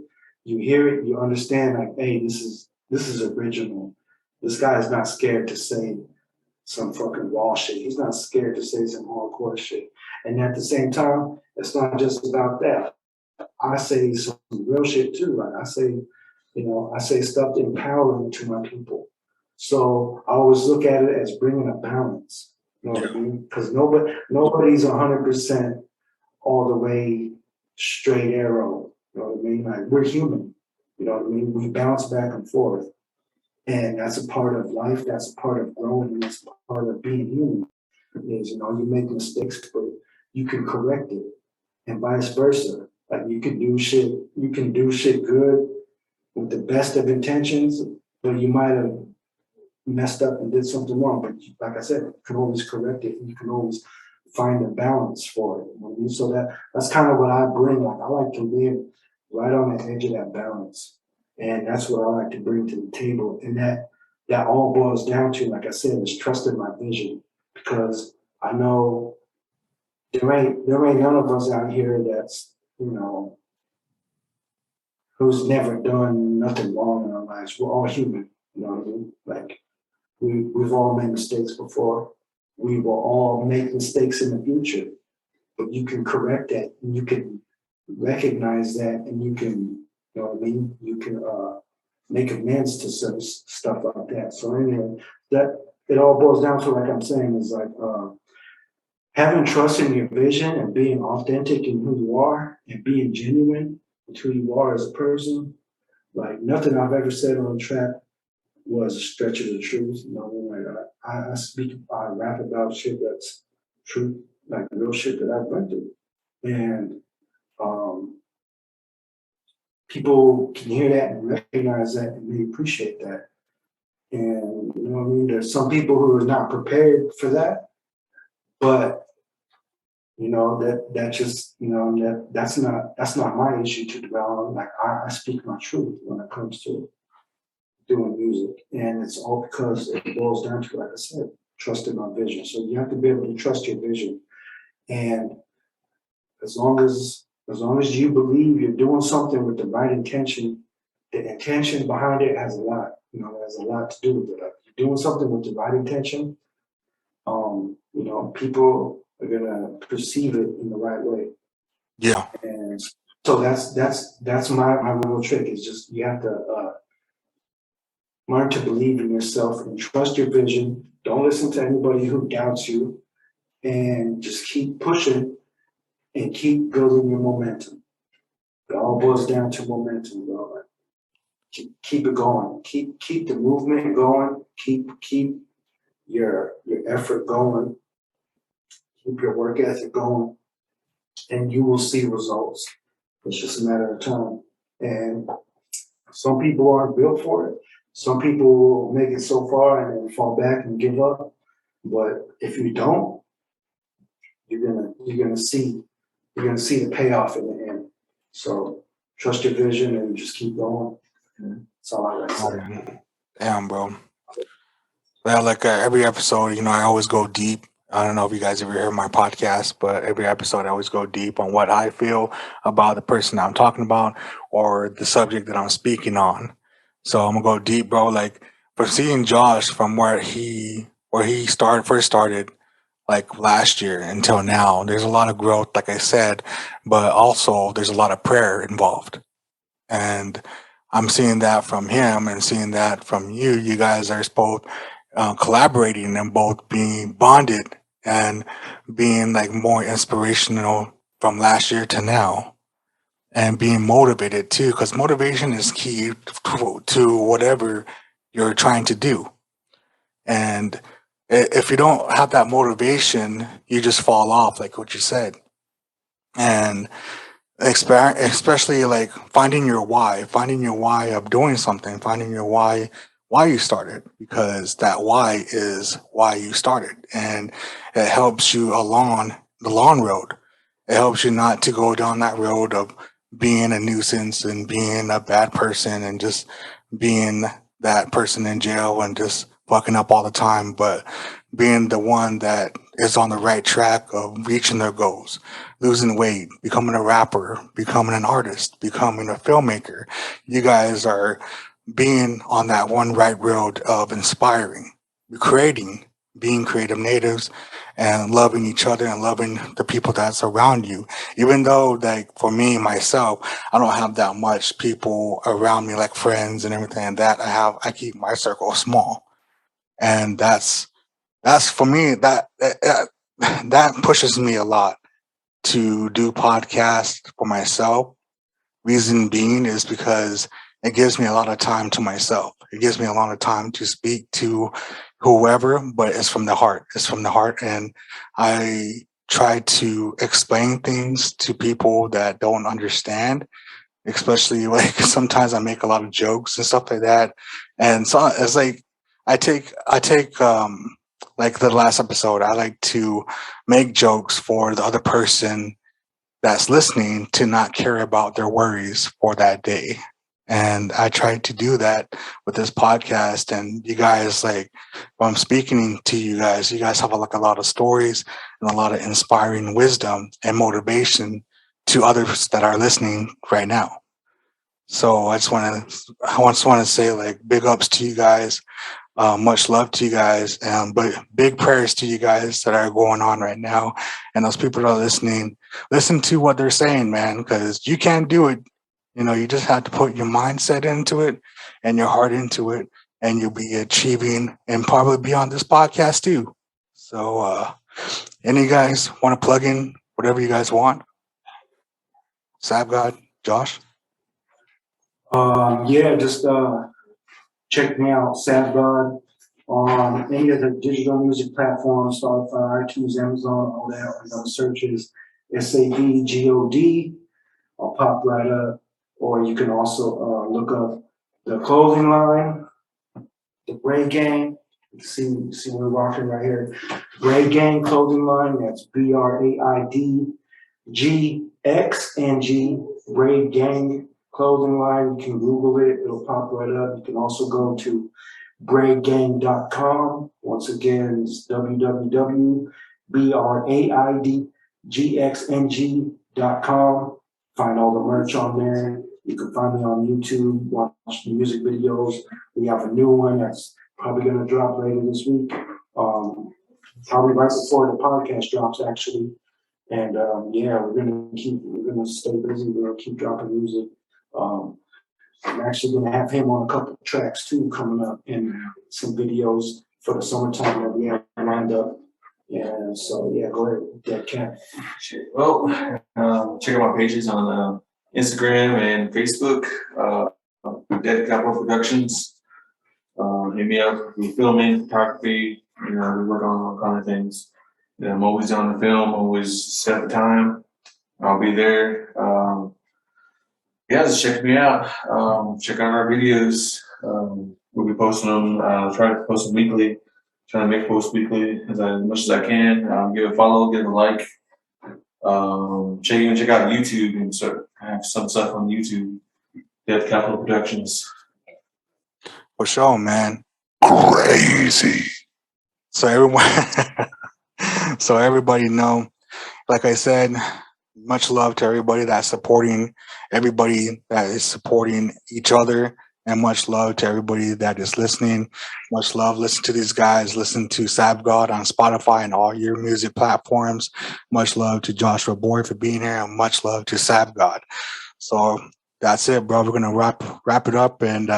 you hear it, you understand like, hey, this is original. This guy is not scared to say some fucking raw shit. He's not scared to say some hardcore shit. And at the same time, it's not just about that. I say some real shit too. Like I say stuff empowering to my people. So I always look at it as bringing a balance. You know what I mean? Because nobody's 100% all the way straight arrow. You know what I mean? Like we're human. You know what I mean? We bounce back and forth. And that's a part of life. That's a part of growing. That's a part of being human. Is, you make mistakes, but you can correct it. And vice versa. Like you can do shit good with the best of intentions, but you might have messed up and did something wrong. But like I said, you can always correct it. And you can always find a balance for it. You know what I mean? So that's kind of what I bring. Like I like to live right on the edge of that balance. And that's what I like to bring to the table. And that all boils down to, like I said, is trusting my vision. Because I know there ain't none of us out here that's, who's never done nothing wrong in our lives. We're all human, you know what I mean? Like we've all made mistakes before. We will all make mistakes in the future, but you can correct that and you can recognize that and you can, you know what I mean? You can make amends to some stuff like that. So anyway, that it all boils down to, like I'm saying, is like having trust in your vision and being authentic in who you are and being genuine with who you are as a person. Like nothing I've ever said on track was a stretch of the truth. You know, like I rap about shit that's true, like real shit that I've went through. And people can hear that and recognize that and they appreciate that. And you know what I mean? There's some people who are not prepared for that, but that just that's not my issue to develop. Like I speak my truth when it comes to doing music, and it's all because it boils down to, like I said, trusting my vision. So you have to be able to trust your vision, and as long as you believe you're doing something with the right intention, the intention behind it has a lot. Has a lot to do with it. Like you're doing something with the right intention. People are gonna perceive it in the right way. Yeah. And so that's my real trick is just you have to learn to believe in yourself and trust your vision. Don't listen to anybody who doubts you, and just keep pushing and keep building your momentum. It all boils down to momentum, bro. Like, keep it going. Keep the movement going. Keep your effort going. Keep your work ethic going, and you will see results. It's just a matter of time. And some people aren't built for it. Some people will make it so far and then fall back and give up. But if you don't, you're gonna see the payoff in the end. So trust your vision and just keep going. That's all I gotta say. Damn, bro. Yeah, like every episode, I always go deep. I don't know if you guys ever hear my podcast, but every episode I always go deep on what I feel about the person I'm talking about or the subject that I'm speaking on. So I'm gonna go deep, bro. Like for seeing Josh from where he first started, like last year until now, there's a lot of growth, like I said, but also there's a lot of prayer involved. And I'm seeing that from him and seeing that from you. You guys are both collaborating and both being bonded and being like more inspirational from last year to now. and being motivated too, because motivation is key to whatever you're trying to do. And if you don't have that motivation, you just fall off, like what you said. And especially like finding your why of doing something, finding your why you started, because that why is why you started, and it helps you along the long road. It helps you not to go down that road of being a nuisance and being a bad person and just being that person in jail and just fucking up all the time, but being the one that is on the right track of reaching their goals, losing weight, becoming a rapper, becoming an artist, becoming a filmmaker. You guys are being on that one right road of inspiring, creating, being creative natives, and loving each other and loving the people that's around you. Even though, like for me myself, I don't have that much people around me, like friends and everything like that. I keep my circle small, and that's for me that pushes me a lot to do podcasts for myself. Reason being is because it gives me a lot of time to myself. It gives me a lot of time to speak to whoever, but it's from the heart. It's from the heart. And I try to explain things to people that don't understand, especially like sometimes I make a lot of jokes and stuff like that. And so it's like I take like the last episode, I like to make jokes for the other person that's listening to not care about their worries for that day. And I tried to do that with this podcast. And you guys, like, when I'm speaking to you guys have like a lot of stories and a lot of inspiring wisdom and motivation to others that are listening right now. So I just want to say like big ups to you guys. Much love to you guys, but big prayers to you guys that are going on right now, and those people that are listening. Listen to what they're saying, man, because you can't do it. You know, you just have to put your mindset into it and your heart into it, and you'll be achieving and probably be on this podcast too. So, any guys want to plug in whatever you guys want? SavGod, Josh. Yeah, just check me out, SavGod, on any of the digital music platforms, Spotify, iTunes, Amazon, all that. We're gonna search is SavGod. I'll pop right up. Or you can also look up the clothing line, the Braid Gang. See we're rocking right here. Braid Gang clothing line. That's BRAIDGXNG. Braid Gang clothing line. You can Google it. It'll pop right up. You can also go to braidgang.com. Once again, it's www.braidgxng.com. Find all the merch on there. You can find me on YouTube, watch the music videos. We have a new one that's probably going to drop later this week. Probably right before the podcast drops, actually. And yeah, we're gonna stay busy. We're gonna keep dropping music. I'm actually gonna have him on a couple of tracks too coming up, and some videos for the summertime that we have lined up. Yeah, so yeah, go ahead, Dead Cat. Well, check out my pages on Instagram and Facebook. Dead Capital Productions. Hit me up. We filming, photography. You know, we work on all kind of things. Yeah, I'm always on the film. Always set the time. I'll be there. Yeah, just check me out. Check out our videos. We'll be posting them. Try to post them weekly. Trying to make posts weekly as much as I can. Give a follow, give a like. Check out YouTube and so I have some stuff on YouTube. Death Capital Productions. For sure, man. Crazy. So everyone, so everybody know, like I said, much love to everybody that's supporting everybody that is supporting each other, and much love to everybody that is listening. Much love. Listen to these guys. Listen to SavGod on Spotify and all your music platforms. Much love to Joshua Boyd for being here, and much love to SavGod. So that's it, bro. We're gonna wrap it up, and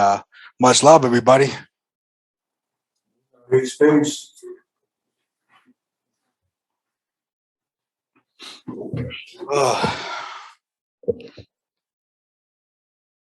much love, everybody. Peace. Ugh.